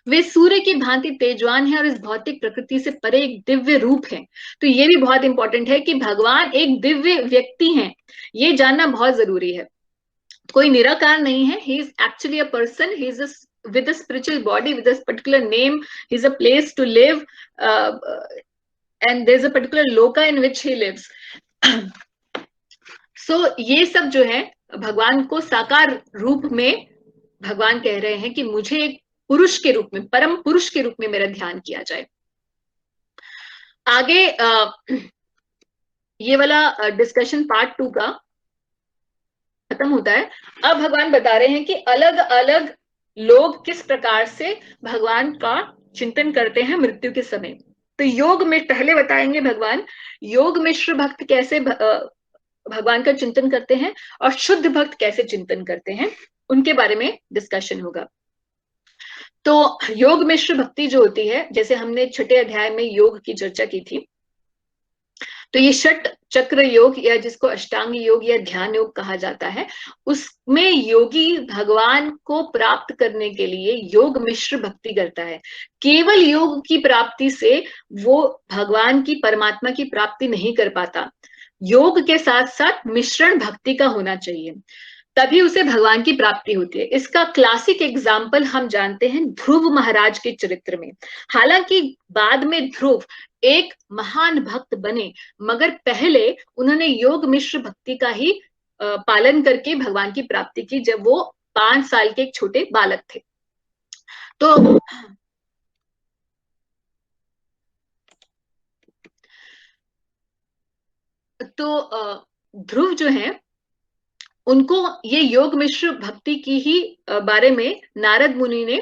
वे सूर्य की भांति तेजवान है और इस भौतिक प्रकृति से परे एक दिव्य रूप है। तो ये भी बहुत इंपॉर्टेंट है कि भगवान एक दिव्य व्यक्ति हैं, ये जानना बहुत जरूरी है। कोई निराकार नहीं है, he is actually a person, he is with a spiritual body, with a particular name, he is a place to live, and there is a particular loka in which he lives. So ये सब जो है भगवान को साकार रूप में भगवान कह रहे हैं कि मुझे एक पुरुष के रूप में, परम पुरुष के रूप में मेरा ध्यान किया जाए। आगे ये वाला डिस्कशन पार्ट 2 का खत्म होता है। अब भगवान बता रहे हैं कि अलग अलग लोग किस प्रकार से भगवान का चिंतन करते हैं मृत्यु के समय। तो योग में पहले बताएंगे भगवान योग मिश्र भक्त कैसे भगवान का चिंतन करते हैं और शुद्ध भक्त कैसे चिंतन करते हैं, उनके बारे में डिस्कशन होगा। तो योग मिश्र भक्ति जो होती है, जैसे हमने छठे अध्याय में योग की चर्चा की थी, तो ये षट चक्र योग या जिसको अष्टांग योग या ध्यान योग कहा जाता है, उसमें योगी भगवान को प्राप्त करने के लिए योग मिश्र भक्ति करता है। केवल योग की प्राप्ति से वो भगवान की, परमात्मा की प्राप्ति नहीं कर पाता। योग के साथ साथ मिश्रण भक्ति का होना चाहिए, तभी उसे भगवान की प्राप्ति होती है। इसका क्लासिक एग्जाम्पल हम जानते हैं ध्रुव महाराज के चरित्र में। हालांकि बाद में ध्रुव एक महान भक्त बने, मगर पहले उन्होंने योग मिश्र भक्ति का ही पालन करके भगवान की प्राप्ति की, जब वो 5 साल के एक छोटे बालक थे। तो ध्रुव जो है, उनको ये योग मिश्र भक्ति की ही बारे में नारद मुनि ने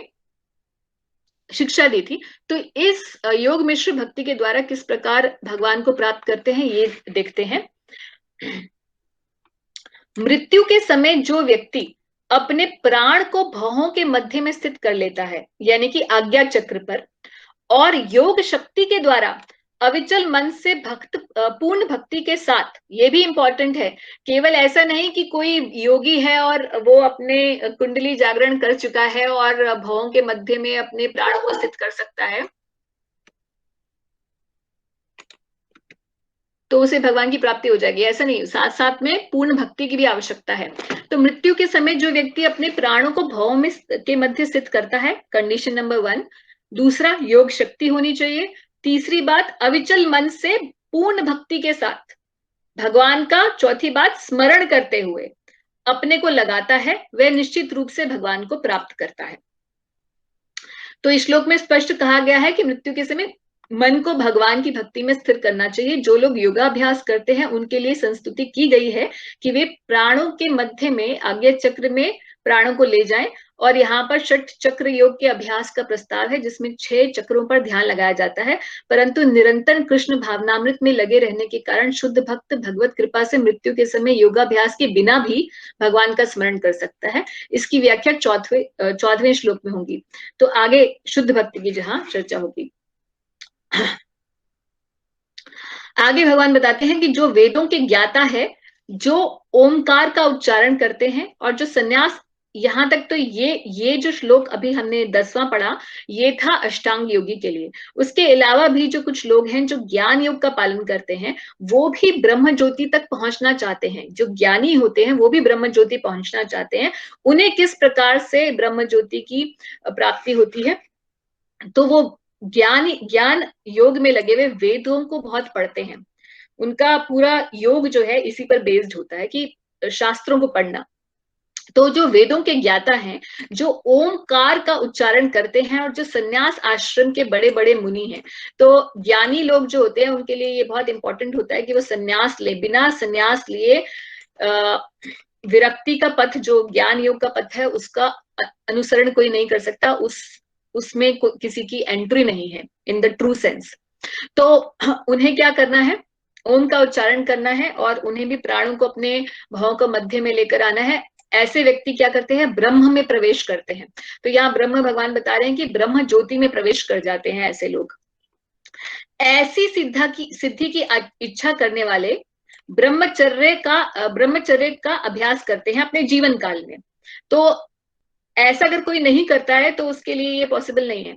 शिक्षा दी थी। तो इस योग मिश्र भक्ति के द्वारा किस प्रकार भगवान को प्राप्त करते हैं, ये देखते हैं। मृत्यु के समय जो व्यक्ति अपने प्राण को भौहों के मध्य में स्थित कर लेता है, यानी कि आज्ञा चक्र पर, और योग शक्ति के द्वारा अविचल मन से पूर्ण भक्ति के साथ, ये भी इंपॉर्टेंट है, केवल ऐसा नहीं कि कोई योगी है और वो अपने कुंडली जागरण कर चुका है और भवों के मध्य में अपने प्राणों को स्थित कर सकता है तो उसे भगवान की प्राप्ति हो जाएगी, ऐसा नहीं। साथ साथ में पूर्ण भक्ति की भी आवश्यकता है। तो मृत्यु के समय जो व्यक्ति अपने प्राणों को भवों में के मध्य स्थित करता है, कंडीशन नंबर 1। दूसरा, योग शक्ति होनी चाहिए। तीसरी बात, अविचल मन से पूर्ण भक्ति के साथ भगवान का, चौथी बात, स्मरण करते हुए अपने को लगाता है, वह निश्चित रूप से भगवान को प्राप्त करता है। तो इस श्लोक में स्पष्ट कहा गया है कि मृत्यु के समय मन को भगवान की भक्ति में स्थिर करना चाहिए। जो लोग योगाभ्यास करते हैं उनके लिए संस्तुति की गई है कि वे प्राणों के मध्य में आज्ञा चक्र में प्राणों को ले जाएं। और यहाँ पर षट चक्र योग के अभ्यास का प्रस्ताव है, जिसमें 6 चक्रों पर ध्यान लगाया जाता है, परंतु निरंतर कृष्ण भावनामृत में लगे रहने के कारण शुद्ध भक्त भगवत कृपा से मृत्यु के समय योगाभ्यास के बिना भी भगवान का स्मरण कर सकता है। इसकी व्याख्या 14वें श्लोक में होगी। तो आगे शुद्ध भक्ति की जहां चर्चा होगी। आगे भगवान बताते हैं कि जो वेदों के ज्ञाता है, जो ओमकार का उच्चारण करते हैं, और जो सन्यास, यहां तक तो ये जो श्लोक अभी हमने 10वां पढ़ा, ये था अष्टांग योगी के लिए। उसके अलावा भी जो कुछ लोग हैं जो ज्ञान योग का पालन करते हैं, वो भी ब्रह्म ज्योति तक पहुंचना चाहते हैं। जो ज्ञानी होते हैं वो भी ब्रह्म ज्योति पहुंचना चाहते हैं। उन्हें किस प्रकार से ब्रह्म ज्योति की प्राप्ति होती है, तो वो ज्ञान योग में लगे हुए वेदों को बहुत पढ़ते हैं। उनका पूरा योग जो है इसी पर बेस्ड होता है कि शास्त्रों को पढ़ना। तो जो वेदों के ज्ञाता हैं, जो ओमकार का उच्चारण करते हैं, और जो सन्यास आश्रम के बड़े बड़े मुनि हैं, तो ज्ञानी लोग जो होते हैं उनके लिए ये बहुत इंपॉर्टेंट होता है कि वो सन्यास ले। बिना सन्यास लिए विरक्ति का पथ, जो ज्ञान योग का पथ है, उसका अनुसरण कोई नहीं कर सकता। उसमें किसी की एंट्री नहीं है इन द ट्रू सेंस। तो उन्हें क्या करना है, ओम का उच्चारण करना है, और उन्हें भी प्राणों को अपने भाव को मध्य में लेकर आना है। ऐसे व्यक्ति क्या करते हैं, ब्रह्म में प्रवेश करते हैं। तो यहाँ ब्रह्म भगवान बता रहे हैं कि ब्रह्म ज्योति में प्रवेश कर जाते हैं ऐसे लोग। ऐसी सिद्धि की इच्छा करने वाले ब्रह्मचर्य का अभ्यास करते हैं अपने जीवन काल में। तो ऐसा अगर कोई नहीं करता है तो उसके लिए ये पॉसिबल नहीं है।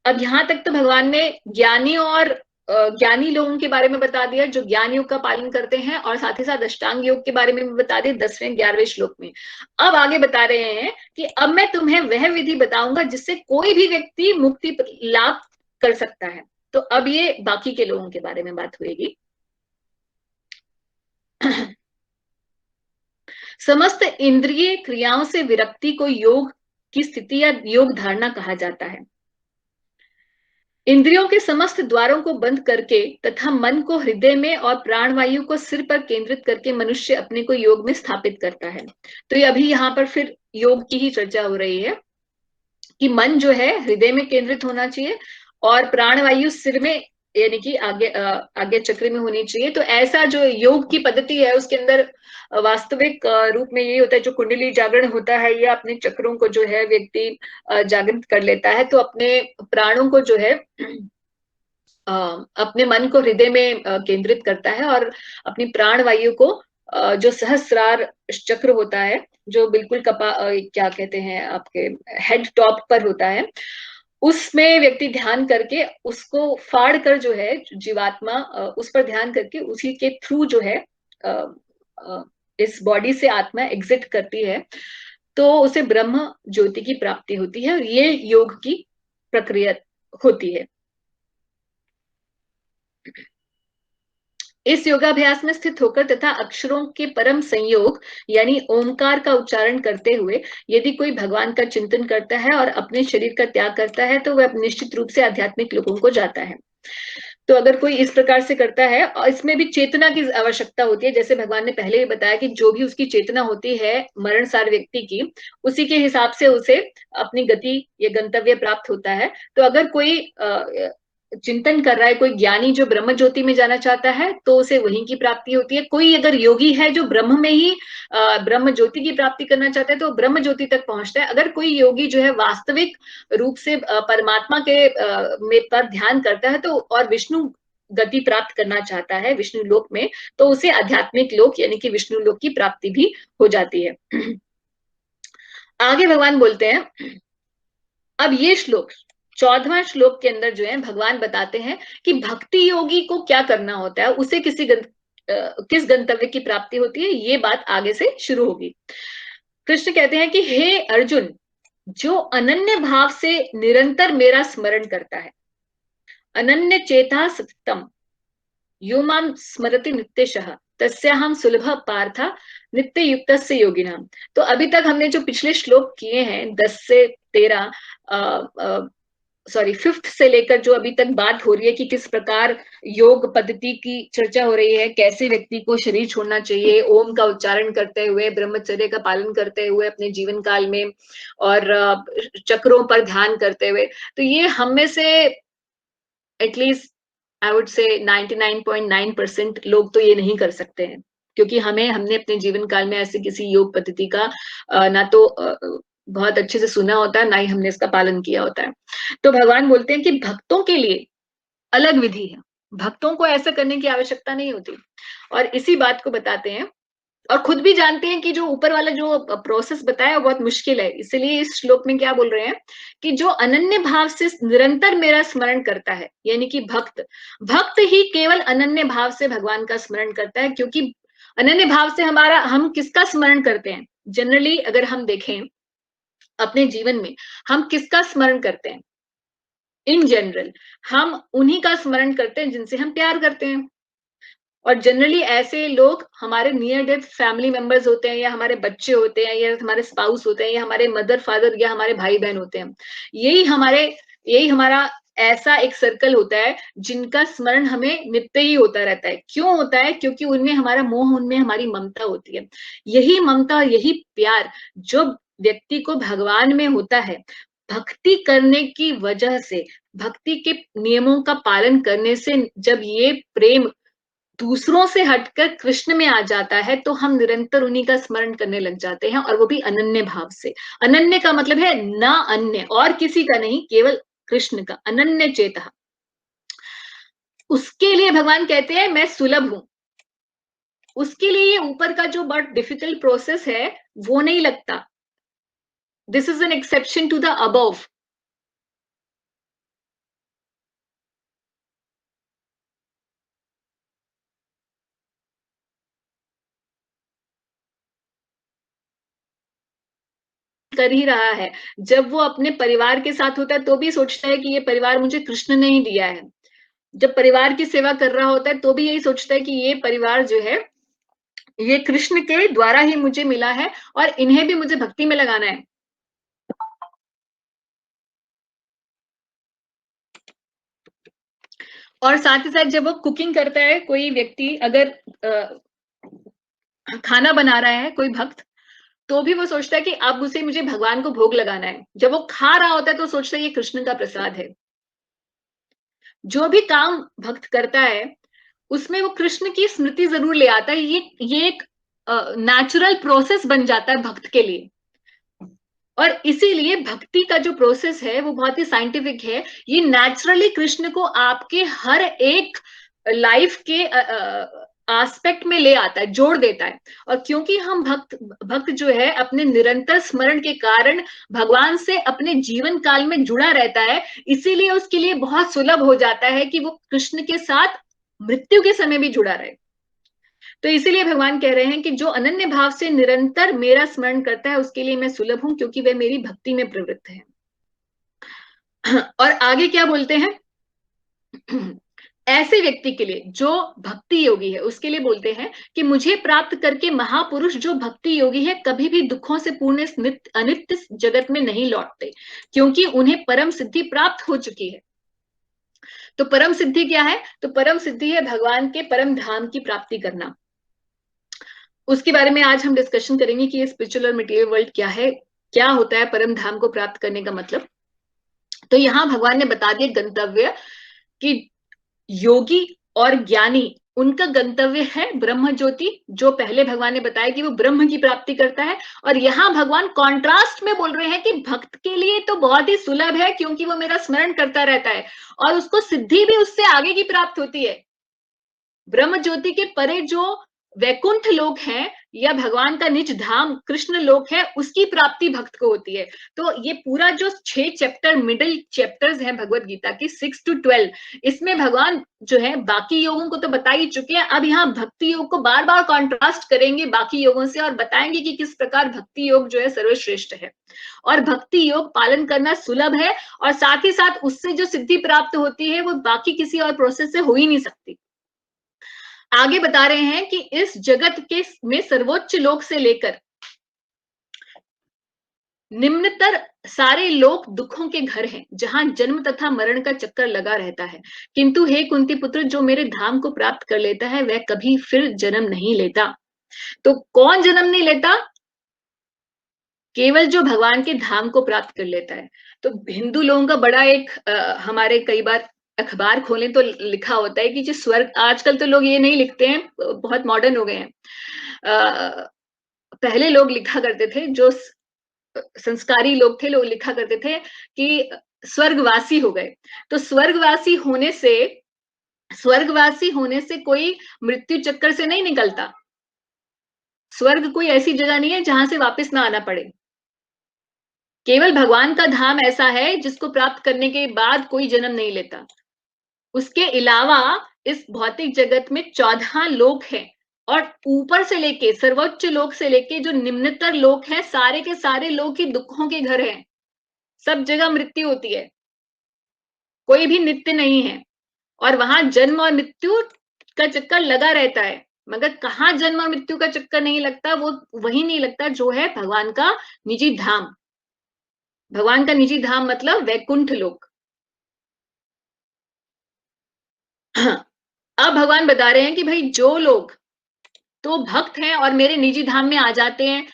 अब यहां तक तो भगवान ने ज्ञानी लोगों के बारे में बता दिया जो ज्ञान योग का पालन करते हैं, और साथ ही साथ अष्टांग योग के बारे में भी बता दिया 10वें 11वें श्लोक में। अब आगे बता रहे हैं कि अब मैं तुम्हें वह विधि बताऊंगा जिससे कोई भी व्यक्ति मुक्ति लाभ कर सकता है। तो अब ये बाकी के लोगों के बारे में बात होगी। समस्त इंद्रिय क्रियाओं से विरक्ति को योग की स्थिति या योग धारणा कहा जाता है। इंद्रियों के समस्त द्वारों को बंद करके तथा मन को हृदय में और प्राणवायु को सिर पर केंद्रित करके मनुष्य अपने को योग में स्थापित करता है। तो ये अभी यहाँ पर फिर योग की ही चर्चा हो रही है कि मन जो है हृदय में केंद्रित होना चाहिए, और प्राणवायु सिर में यानी कि आगे चक्र में होनी चाहिए। तो ऐसा जो योग की पद्धति है उसके अंदर वास्तविक रूप में ये होता है, जो कुंडली जागरण होता है या अपने चक्रों को जो है व्यक्ति जागृत कर लेता है, तो अपने प्राणों को जो है अपने मन को हृदय में केंद्रित करता है और अपनी प्राण वायु को जो सहस्रार चक्र होता है, जो बिल्कुल क्या कहते हैं आपके हेड टॉप पर होता है, उसमें व्यक्ति ध्यान करके उसको फाड़ कर जो है जीवात्मा उस पर ध्यान करके उसी के थ्रू जो है इस बॉडी से आत्मा एग्जिट करती है, तो उसे ब्रह्म ज्योति की प्राप्ति होती है और ये योग की प्रक्रिया होती है। इस योगाभ्यास में स्थित होकर तथा अक्षरों के परम संयोग यानी ओमकार का उच्चारण करते हुए यदि कोई भगवान का चिंतन करता है और अपने शरीर का त्याग करता है तो वह निश्चित रूप से आध्यात्मिक लोगों को जाता है। तो अगर कोई इस प्रकार से करता है, और इसमें भी चेतना की आवश्यकता होती है, जैसे भगवान ने पहले भी बताया कि जो भी उसकी चेतना होती है मरणसार व्यक्ति की, उसी के हिसाब से उसे अपनी गति या गंतव्य प्राप्त होता है। तो अगर कोई चिंतन कर रहा है, कोई ज्ञानी जो ब्रह्म ज्योति में जाना चाहता है, तो उसे वहीं की प्राप्ति होती है। कोई अगर योगी है जो ब्रह्म में ही ब्रह्म ज्योति की प्राप्ति करना चाहता है, तो ब्रह्म ज्योति तक पहुंचता है। अगर कोई योगी जो है वास्तविक रूप से परमात्मा के में पर ध्यान करता है, तो और विष्णु गति प्राप्त करना चाहता है विष्णु लोक में, तो उसे आध्यात्मिक लोक यानी कि विष्णु लोक की प्राप्ति भी हो जाती है। आगे भगवान बोलते हैं, अब ये श्लोक 14वां श्लोक के अंदर जो है भगवान बताते हैं कि भक्ति योगी को क्या करना होता है, उसे किस गंतव्य की प्राप्ति होती है, ये बात आगे से शुरू होगी। कृष्ण कहते हैं कि हे अर्जुन, जो अनन्य भाव से निरंतर मेरा स्मरण करता है, अनन्य चेता सततम यो माम स्मरति नित्यशः तस्याहं सुलभ पार्थ नित्य युक्त योगिनाम। तो अभी तक हमने जो पिछले श्लोक किए हैं 10 से 13 5th से लेकर जो अभी तक बात हो रही है कि किस प्रकार योग पद्धति की चर्चा हो रही है, कैसे व्यक्ति को शरीर छोड़ना चाहिए ओम का उच्चारण करते हुए, ब्रह्मचर्य का पालन करते हुए अपने जीवन काल में, और चक्रों पर ध्यान करते हुए। तो ये हम में से एटलीस्ट आई वुड से 99.9% लोग तो ये नहीं कर सकते हैं, क्योंकि हमने अपने जीवन काल में ऐसे किसी योग पद्धति का ना तो बहुत अच्छे से सुना होता है, ना ही हमने इसका पालन किया होता है। तो भगवान बोलते हैं कि भक्तों के लिए अलग विधि है, भक्तों को ऐसा करने की आवश्यकता नहीं होती, और इसी बात को बताते हैं और खुद भी जानते हैं कि जो ऊपर वाला जो प्रोसेस बताया वो बहुत मुश्किल है। इसलिए इस श्लोक में क्या बोल रहे हैं कि जो अनन्य भाव से निरंतर मेरा स्मरण करता है, यानी कि भक्त ही केवल अनन्य भाव से भगवान का स्मरण करता है। क्योंकि अनन्य भाव से हम किसका स्मरण करते हैं, जनरली अगर हम देखें अपने जीवन में हम किसका स्मरण करते हैं, इन जनरल हम उन्हीं का स्मरण करते हैं जिनसे हम प्यार करते हैं। और जनरली ऐसे लोग हमारे नियर डेथ फैमिली मेंबर्स होते हैं, या हमारे बच्चे होते हैं, या हमारे स्पाउस होते हैं, या हमारे मदर फादर या हमारे भाई बहन होते हैं। यही हमारा ऐसा एक सर्कल होता है जिनका स्मरण हमें नित्य ही होता रहता है। क्यों होता है? क्योंकि उनमें हमारा मोह, उनमें हमारी ममता होती है। यही ममता, यही प्यार जो व्यक्ति को भगवान में होता है, भक्ति करने की वजह से, भक्ति के नियमों का पालन करने से जब ये प्रेम दूसरों से हटकर कृष्ण में आ जाता है, तो हम निरंतर उन्हीं का स्मरण करने लग जाते हैं, और वो भी अनन्य भाव से। अनन्य का मतलब है ना अन्य, और किसी का नहीं, केवल कृष्ण का, अनन्य चेता। उसके लिए भगवान कहते हैं मैं सुलभ हूं। उसके लिए ये ऊपर का जो बहुत डिफिकल्ट प्रोसेस है वो नहीं लगता। This is an exception to the above. कर ही रहा है। जब वो अपने परिवार के साथ होता है तो भी सोचता है कि ये परिवार मुझे कृष्ण ने ही दिया है। जब परिवार की सेवा कर रहा होता है तो भी यही सोचता है कि ये परिवार जो है ये कृष्ण के द्वारा ही मुझे मिला है, और इन्हें भी मुझे भक्ति में लगाना है। और साथ ही साथ जब वो कुकिंग करता है, कोई व्यक्ति अगर खाना बना रहा है, कोई भक्त, तो भी वो सोचता है कि अब उसे मुझे भगवान को भोग लगाना है। जब वो खा रहा होता है तो सोचता है ये कृष्ण का प्रसाद है। जो भी काम भक्त करता है उसमें वो कृष्ण की स्मृति जरूर ले आता है। ये एक नेचुरल प्रोसेस बन जाता है भक्त के लिए। और इसीलिए भक्ति का जो प्रोसेस है वो बहुत ही साइंटिफिक है। ये नेचुरली कृष्ण को आपके हर एक लाइफ के एस्पेक्ट में ले आता है, जोड़ देता है। और क्योंकि हम भक्त जो है अपने निरंतर स्मरण के कारण भगवान से अपने जीवन काल में जुड़ा रहता है, इसीलिए उसके लिए बहुत सुलभ हो जाता है कि वो कृष्ण के साथ मृत्यु के समय भी जुड़ा रहे। तो इसीलिए भगवान कह रहे हैं कि जो अनन्य भाव से निरंतर मेरा स्मरण करता है उसके लिए मैं सुलभ हूं, क्योंकि वह मेरी भक्ति में प्रवृत्त है। और आगे क्या बोलते हैं? ऐसे व्यक्ति के लिए जो भक्ति योगी है उसके लिए बोलते हैं कि मुझे प्राप्त करके महापुरुष जो भक्ति योगी है कभी भी दुखों से पूर्ण अनित्य जगत में नहीं लौटते, क्योंकि उन्हें परम सिद्धि प्राप्त हो चुकी है। तो परम सिद्धि क्या है? तो परम सिद्धि है भगवान के परम धाम की प्राप्ति करना। उसके बारे में आज हम डिस्कशन करेंगे कि ये स्पिरिचुअल और मटेरियल वर्ल्ड क्या है, क्या होता है परम धाम को प्राप्त करने का मतलब। तो यहां भगवान ने बता दिया गंतव्य कि योगी और ज्ञानी उनका गंतव्य है ब्रह्म ज्योति, जो पहले भगवान ने बताया कि वो ब्रह्म की प्राप्ति करता है। और यहां भगवान कॉन्ट्रास्ट में बोल रहे हैं कि भक्त के लिए तो बहुत ही सुलभ है, क्योंकि वो मेरा स्मरण करता रहता है और उसको सिद्धि भी उससे आगे की प्राप्त होती है। ब्रह्म ज्योति के परे जो वैकुंठ लोक है या भगवान का निज धाम कृष्ण लोक है, उसकी प्राप्ति भक्त को होती है। तो ये पूरा जो 6 चैप्टर मिडिल चैप्टर्स हैं भगवत गीता की 6 to 12, इसमें भगवान जो है बाकी योगों को तो बता ही चुके हैं। अब यहाँ भक्ति योग को बार बार कॉन्ट्रास्ट करेंगे बाकी योगों से और बताएंगे कि किस प्रकार भक्ति योग जो है सर्वश्रेष्ठ है और भक्ति योग पालन करना सुलभ है, और साथ ही साथ उससे जो सिद्धि प्राप्त होती है वो बाकी किसी और प्रोसेस से हो ही नहीं सकती। आगे बता रहे हैं कि इस जगत के में सर्वोच्च लोक से लेकर निम्नतर सारे लोक दुखों के घर हैं, जहां जन्म तथा मरण का चक्कर लगा रहता है। किंतु हे कुंती पुत्र, जो मेरे धाम को प्राप्त कर लेता है वह कभी फिर जन्म नहीं लेता। तो कौन जन्म नहीं लेता? केवल जो भगवान के धाम को प्राप्त कर लेता है। तो हिंदू लोगों का बड़ा एक हमारे कई बार अखबार खोलें तो लिखा होता है कि जो स्वर्ग, आजकल तो लोग ये नहीं लिखते हैं, बहुत मॉडर्न हो गए हैं। पहले लोग लिखा करते थे, जो संस्कारी लोग थे, लोग लिखा करते थे कि स्वर्गवासी हो गए। तो स्वर्गवासी होने से कोई मृत्यु चक्कर से नहीं निकलता। स्वर्ग कोई ऐसी जगह नहीं है जहां से वापस ना आना पड़े। केवल भगवान का धाम ऐसा है जिसको प्राप्त करने के बाद कोई जन्म नहीं लेता। उसके अलावा इस भौतिक जगत में 14 लोक हैं, और ऊपर से लेके सर्वोच्च लोक से लेके जो निम्नतर लोक है, सारे के सारे लोक ही दुखों के घर हैं। सब जगह मृत्यु होती है, कोई भी नित्य नहीं है, और वहां जन्म और मृत्यु का चक्कर लगा रहता है। मगर कहाँ जन्म और मृत्यु का चक्कर नहीं लगता? वो वही नहीं लगता जो है भगवान का निजी धाम। भगवान का निजी धाम मतलब वैकुंठ लोक। अब भगवान बता रहे हैं कि भाई जो लोग तो भक्त हैं और मेरे निजी धाम में आ जाते हैं,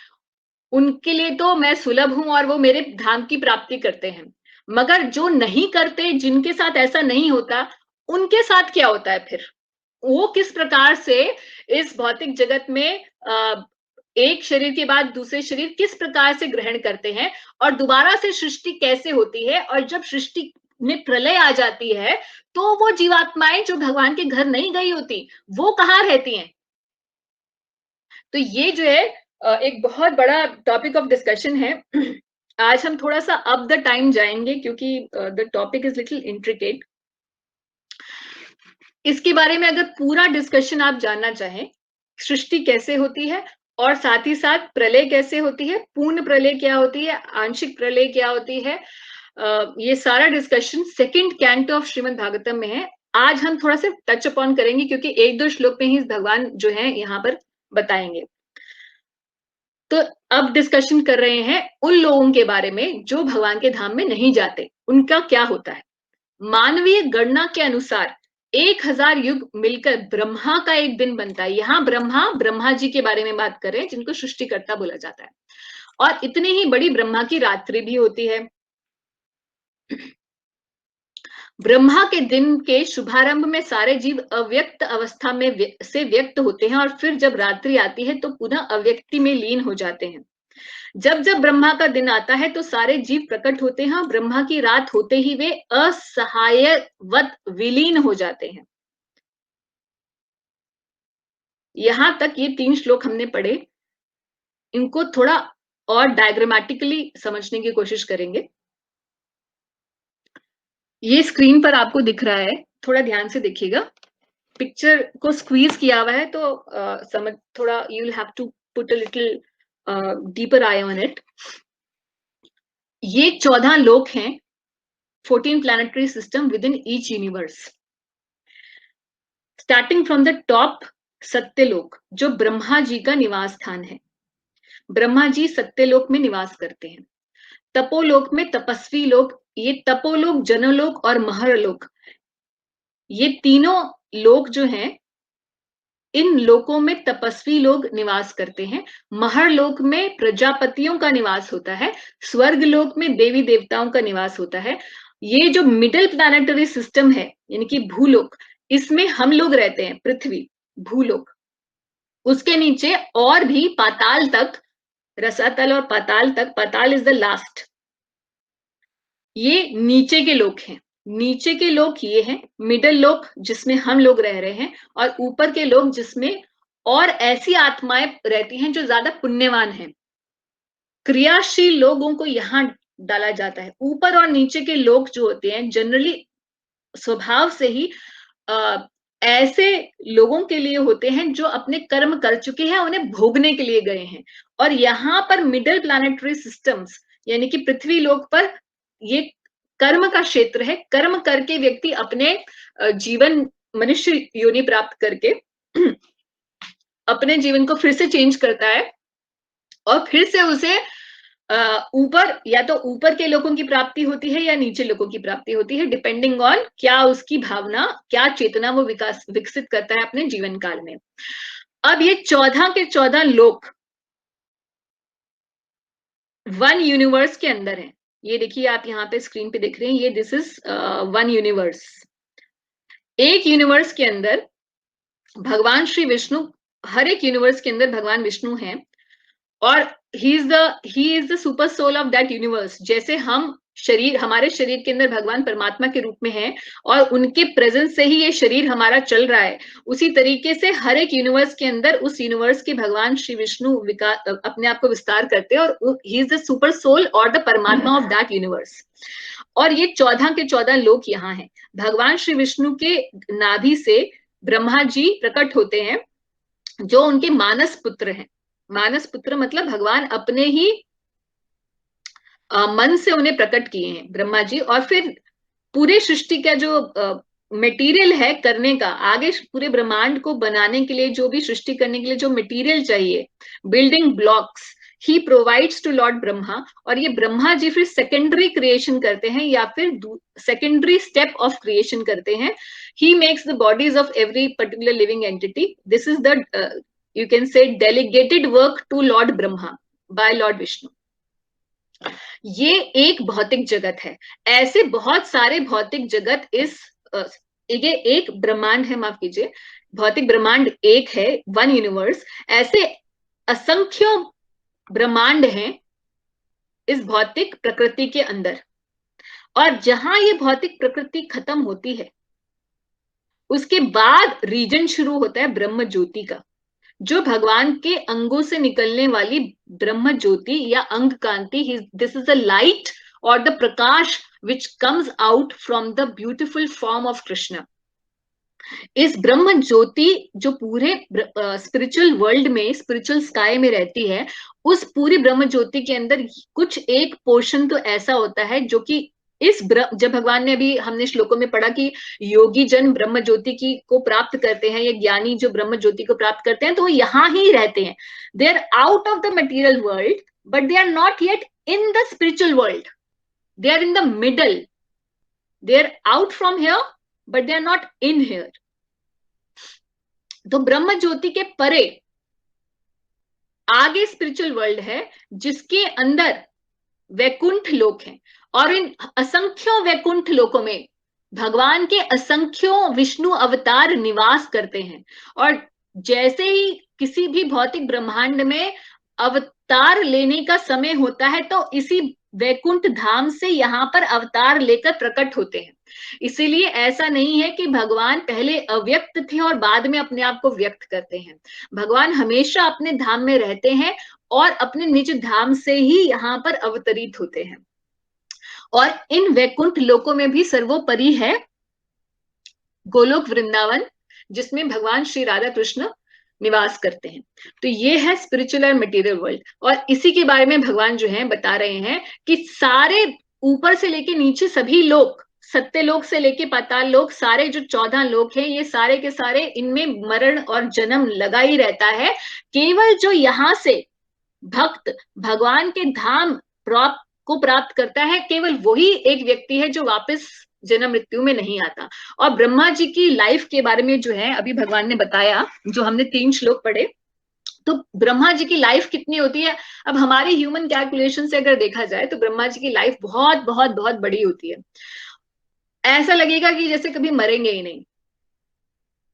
उनके लिए तो मैं सुलभ हूं और वो मेरे धाम की प्राप्ति करते हैं। मगर जो नहीं करते, जिनके साथ ऐसा नहीं होता, उनके साथ क्या होता है फिर? वो किस प्रकार से इस भौतिक जगत में एक शरीर के बाद दूसरे शरीर किस प्रकार से ग्रहण करते हैं, और दोबारा से सृष्टि कैसे होती है, और जब सृष्टि में प्रलय आ जाती है तो वो जीवात्माएं जो भगवान के घर नहीं गई होती, वो कहाँ रहती हैं? तो ये जो है एक बहुत बड़ा टॉपिक ऑफ डिस्कशन है। आज हम थोड़ा सा अप द टाइम जाएंगे, क्योंकि the topic is little intricate. इसके बारे में अगर पूरा डिस्कशन आप जानना चाहें, सृष्टि कैसे होती है और साथ ही साथ प्रलय कैसे होती है, पूर्ण प्रलय क्या होती है, आंशिक प्रलय क्या होती है, ये सारा discussion second canto of Shrimad Bhagavatam में है। आज हम थोड़ा सा टच अपॉन करेंगे, क्योंकि 1-2 श्लोक में ही भगवान जो है यहाँ पर बताएंगे। तो अब डिस्कशन कर रहे हैं उन लोगों के बारे में जो भगवान के धाम में नहीं जाते, उनका क्या होता है। मानवीय गणना के अनुसार 1000 युग मिलकर ब्रह्मा का एक दिन बनता है। यहाँ ब्रह्मा जी के बारे में बात कर रहे हैं, जिनको सृष्टिकर्ता बोला जाता है। और इतनी ही बड़ी ब्रह्मा की रात्रि भी होती है। ब्रह्मा के दिन के शुभारंभ में सारे जीव अव्यक्त अवस्था में से व्यक्त होते हैं और फिर जब रात्रि आती है तो पुनः अव्यक्ति में लीन हो जाते हैं। जब जब ब्रह्मा का दिन आता है तो सारे जीव प्रकट होते हैं और ब्रह्मा की रात होते ही वे असहायवत विलीन हो जाते हैं। यहां तक ये 3 श्लोक हमने पढ़े, इनको थोड़ा और डायग्रामेटिकली समझने की कोशिश करेंगे। ये स्क्रीन पर आपको दिख रहा है, थोड़ा ध्यान से देखिएगा। पिक्चर को स्क्वीज किया हुआ है तो समझ थोड़ा, you will have to put a little deeper eye on it. ये 14 लोक हैं, 14 planetary system within each universe. Starting from the top, Satyalok जो ब्रह्मा जी का निवास स्थान है। ब्रह्मा जी सत्यलोक में निवास करते हैं। तपोलोक में तपस्वी लोक, ये तपोलोक, जनलोक और महरलोक, ये तीनों लोक जो हैं, इन लोकों में तपस्वी लोग निवास करते हैं। महरलोक में प्रजापतियों का निवास होता है। स्वर्ग लोक में देवी देवताओं का निवास होता है। ये जो मिडिल प्लैनेटरी सिस्टम है यानी कि भूलोक, इसमें हम लोग रहते हैं, पृथ्वी, भूलोक। उसके नीचे और भी पाताल तक, रसातल और पाताल तक, पाताल इज द लास्ट, ये नीचे के लोक हैं। नीचे के लोक ये हैं, मिडल लोक जिसमें हम लोग रह रहे हैं, और ऊपर के लोक जिसमें और ऐसी आत्माएं रहती हैं जो ज्यादा पुण्यवान हैं। क्रियाशील लोगों को यहां डाला जाता है। ऊपर और नीचे के लोक जो होते हैं जनरली स्वभाव से ही ऐसे लोगों के लिए होते हैं जो अपने कर्म कर चुके हैं, उन्हें भोगने के लिए गए हैं। और यहाँ पर मिडिल प्लैनेटरी सिस्टम्स यानी कि पृथ्वी लोक पर ये कर्म का क्षेत्र है। कर्म करके व्यक्ति अपने जीवन, मनुष्य योनि प्राप्त करके अपने जीवन को फिर से चेंज करता है और फिर से उसे ऊपर, या तो ऊपर के लोगों की प्राप्ति होती है या नीचे लोगों की प्राप्ति होती है, डिपेंडिंग ऑन क्या उसकी भावना, क्या चेतना वो विकसित करता है अपने जीवन काल में। अब ये 14 के 14 लोक वन यूनिवर्स के अंदर है। ये देखिए, आप यहाँ पे स्क्रीन पे देख रहे हैं, ये दिस इज वन यूनिवर्स। एक यूनिवर्स के अंदर भगवान श्री विष्णु, हर एक यूनिवर्स के अंदर भगवान विष्णु हैं और he is the super soul of that universe. जैसे हम शरीर, हमारे शरीर के अंदर भगवान परमात्मा के रूप में हैं और उनके प्रेजेंस से ही ये शरीर हमारा चल रहा है, उसी तरीके से हर एक यूनिवर्स के अंदर उस यूनिवर्स के भगवान श्री विष्णु अपने आप को विस्तार करते हैं और he is the super soul और the paramatma of that universe. और ये 14 के 14 लोक यहाँ हैं। भगवान श्री विष्णु के नाभि से ब्रह्मा जी प्रकट होते हैं जो उनके मानस पुत्र हैं। मानस पुत्र मतलब भगवान अपने ही मन से उन्हें प्रकट किए हैं ब्रह्मा जी। और फिर पूरे सृष्टि का जो मटेरियल है करने का, आगे पूरे ब्रह्मांड को बनाने के लिए, जो भी सृष्टि करने के लिए जो मटेरियल चाहिए, building blocks, he provides to lord Brahma. और ये ब्रह्मा जी फिर सेकेंडरी क्रिएशन करते हैं या फिर सेकेंडरी स्टेप ऑफ क्रिएशन करते हैं। He makes the bodies of every particular living entity. This is the you can say delegated work to Lord Brahma by Lord Vishnu। ये एक भौतिक जगत है। ऐसे बहुत सारे भौतिक जगत इस ये एक ब्रह्मांड है, माफ कीजिए, भौतिक ब्रह्मांड एक है, वन यूनिवर्स। ऐसे असंख्य ब्रह्मांड हैं इस भौतिक प्रकृति के अंदर। और जहां ये भौतिक प्रकृति खत्म होती है उसके बाद रीजन शुरू होता है ब्रह्म ज्योति का, जो भगवान के अंगों से निकलने वाली ब्रह्म ज्योति या अंग कांति। दिस इज द लाइट और the Prakash which comes out from the beautiful form of Krishna. इस ब्रह्म ज्योति जो पूरे स्पिरिचुअल वर्ल्ड में, स्पिरिचुअल स्काई में रहती है, उस पूरी ब्रह्म ज्योति के अंदर कुछ एक पोर्शन तो ऐसा होता है जो कि जब भगवान ने, अभी हमने श्लोकों में पढ़ा कि योगी जन ब्रह्म ज्योति की को प्राप्त करते हैं, या ज्ञानी जो ब्रह्म ज्योति को प्राप्त करते हैं, तो वो यहां ही रहते हैं। They are out of the material world but they are not yet in the spiritual world, they are in the middle. They are out from here but they are not in here. तो ब्रह्म ज्योति के परे आगे spiritual world है जिसके अंदर वैकुंठ लोक हैं। और इन असंख्य वैकुंठ लोकों में भगवान के असंख्यों विष्णु अवतार निवास करते हैं, और जैसे ही किसी भी भौतिक ब्रह्मांड में अवतार लेने का समय होता है तो इसी वैकुंठ धाम से यहाँ पर अवतार लेकर प्रकट होते हैं। इसीलिए ऐसा नहीं है कि भगवान पहले अव्यक्त थे और बाद में अपने आप को व्यक्त करते हैं। भगवान हमेशा अपने धाम में रहते हैं और अपने निज धाम से ही यहाँ पर अवतरित होते हैं। और इन वैकुंठ लोकों में भी सर्वोपरि है गोलोक वृंदावन, जिसमें भगवान श्री राधा कृष्ण निवास करते हैं। तो ये है स्पिरिचुअल और मटेरियल वर्ल्ड, और इसी के बारे में भगवान जो है बता रहे हैं कि सारे ऊपर से लेके नीचे सभी लोग, सत्य लोक से लेके पाताल लोक, सारे जो 14 लोक हैं, ये सारे के सारे, इनमें मरण और जन्म लगा ही रहता है। केवल जो यहाँ से भक्त भगवान के धाम प्राप्त करता है, केवल वही एक व्यक्ति है जो वापस जन्म मृत्यु में नहीं आता। और ब्रह्मा जी की लाइफ के बारे में जो है अभी भगवान ने बताया, जो हमने 3 श्लोक पढ़े, तो ब्रह्मा जी की लाइफ कितनी होती है। अब हमारी ह्यूमन कैलकुलेशन से अगर देखा जाए तो ब्रह्मा जी की लाइफ बहुत बहुत बहुत बड़ी होती है। ऐसा लगेगा कि जैसे कभी मरेंगे ही नहीं,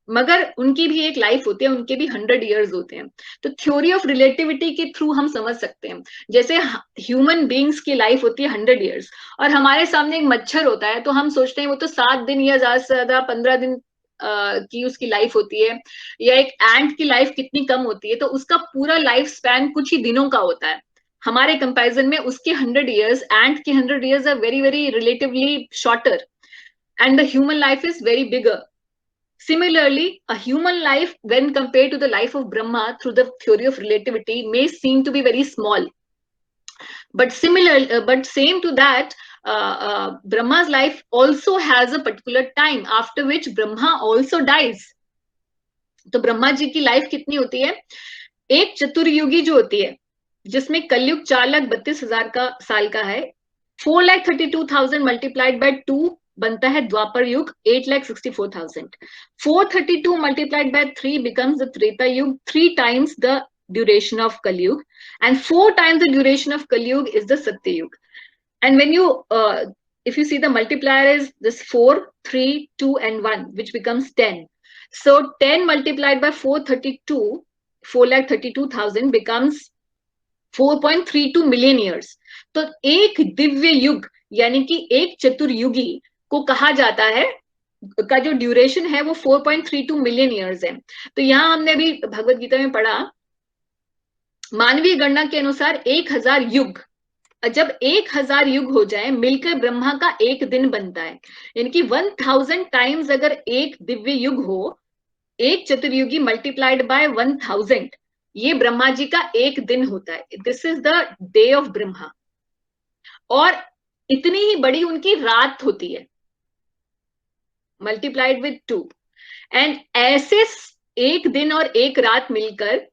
मगर उनकी भी एक लाइफ होती है, उनके भी 100 ईयर्स होते हैं। तो थ्योरी ऑफ रिलेटिविटी के थ्रू हम समझ सकते हैं, जैसे ह्यूमन बीइंग्स की लाइफ होती है 100 ईयर्स, और हमारे सामने एक मच्छर होता है तो हम सोचते हैं वो तो 7 दिन या ज्यादा से ज्यादा 15 दिन की उसकी लाइफ होती है, या एक एंट की लाइफ कितनी कम होती है, तो उसका पूरा लाइफ स्पैन कुछ ही दिनों का होता है। हमारे कंपैरिजन में उसके 100 ईयर्स, एंट के 100 years are very very relatively shorter, and the human life is very bigger. Similarly, a human life, when compared to the life of Brahma through the theory of relativity, may seem to be very small. But but same to that, Brahma's life also has a particular time after which Brahma also dies. तो ब्रह्मा जी की life कितनी होती है, एक चतुर्युगी जो होती है, जिसमें कलयुग 4,32,000 का साल का है, 4,32,000 मल्टीप्लाइड बाय 2 बनता है द्वापर युग 8,64,000. 432 multiplied by 3 becomes the Treta Yuga, 3 times the duration of Kali Yuga, and 4 times the duration of Kali Yuga is the Satya Yuga. And when you if you see the multiplier is this 4, 3, 2 and 1, which becomes 10. So 10 multiplied by 432, 4,32,000 becomes 4.32 million years. तो एक दिव्य युग यानी कि एक चतुर्युगी को कहा जाता है, का जो ड्यूरेशन है वो 4.32 मिलियन ईयर्स है. तो यहां हमने अभी भगवत गीता में पढ़ा, मानवीय गणना के अनुसार 1000 युग, जब 1000 युग हो जाए मिलकर ब्रह्मा का एक दिन बनता है. यानी कि 1000 टाइम्स अगर एक दिव्य युग हो, एक चतुर्युगी मल्टीप्लाइड बाय 1000, ये ब्रह्मा जी का एक दिन होता है. This is the day of Brahma. और इतनी ही बड़ी उनकी रात होती है, मल्टीप्लाइड विद 2. एंड ऐसे एक दिन और एक रात मिलकर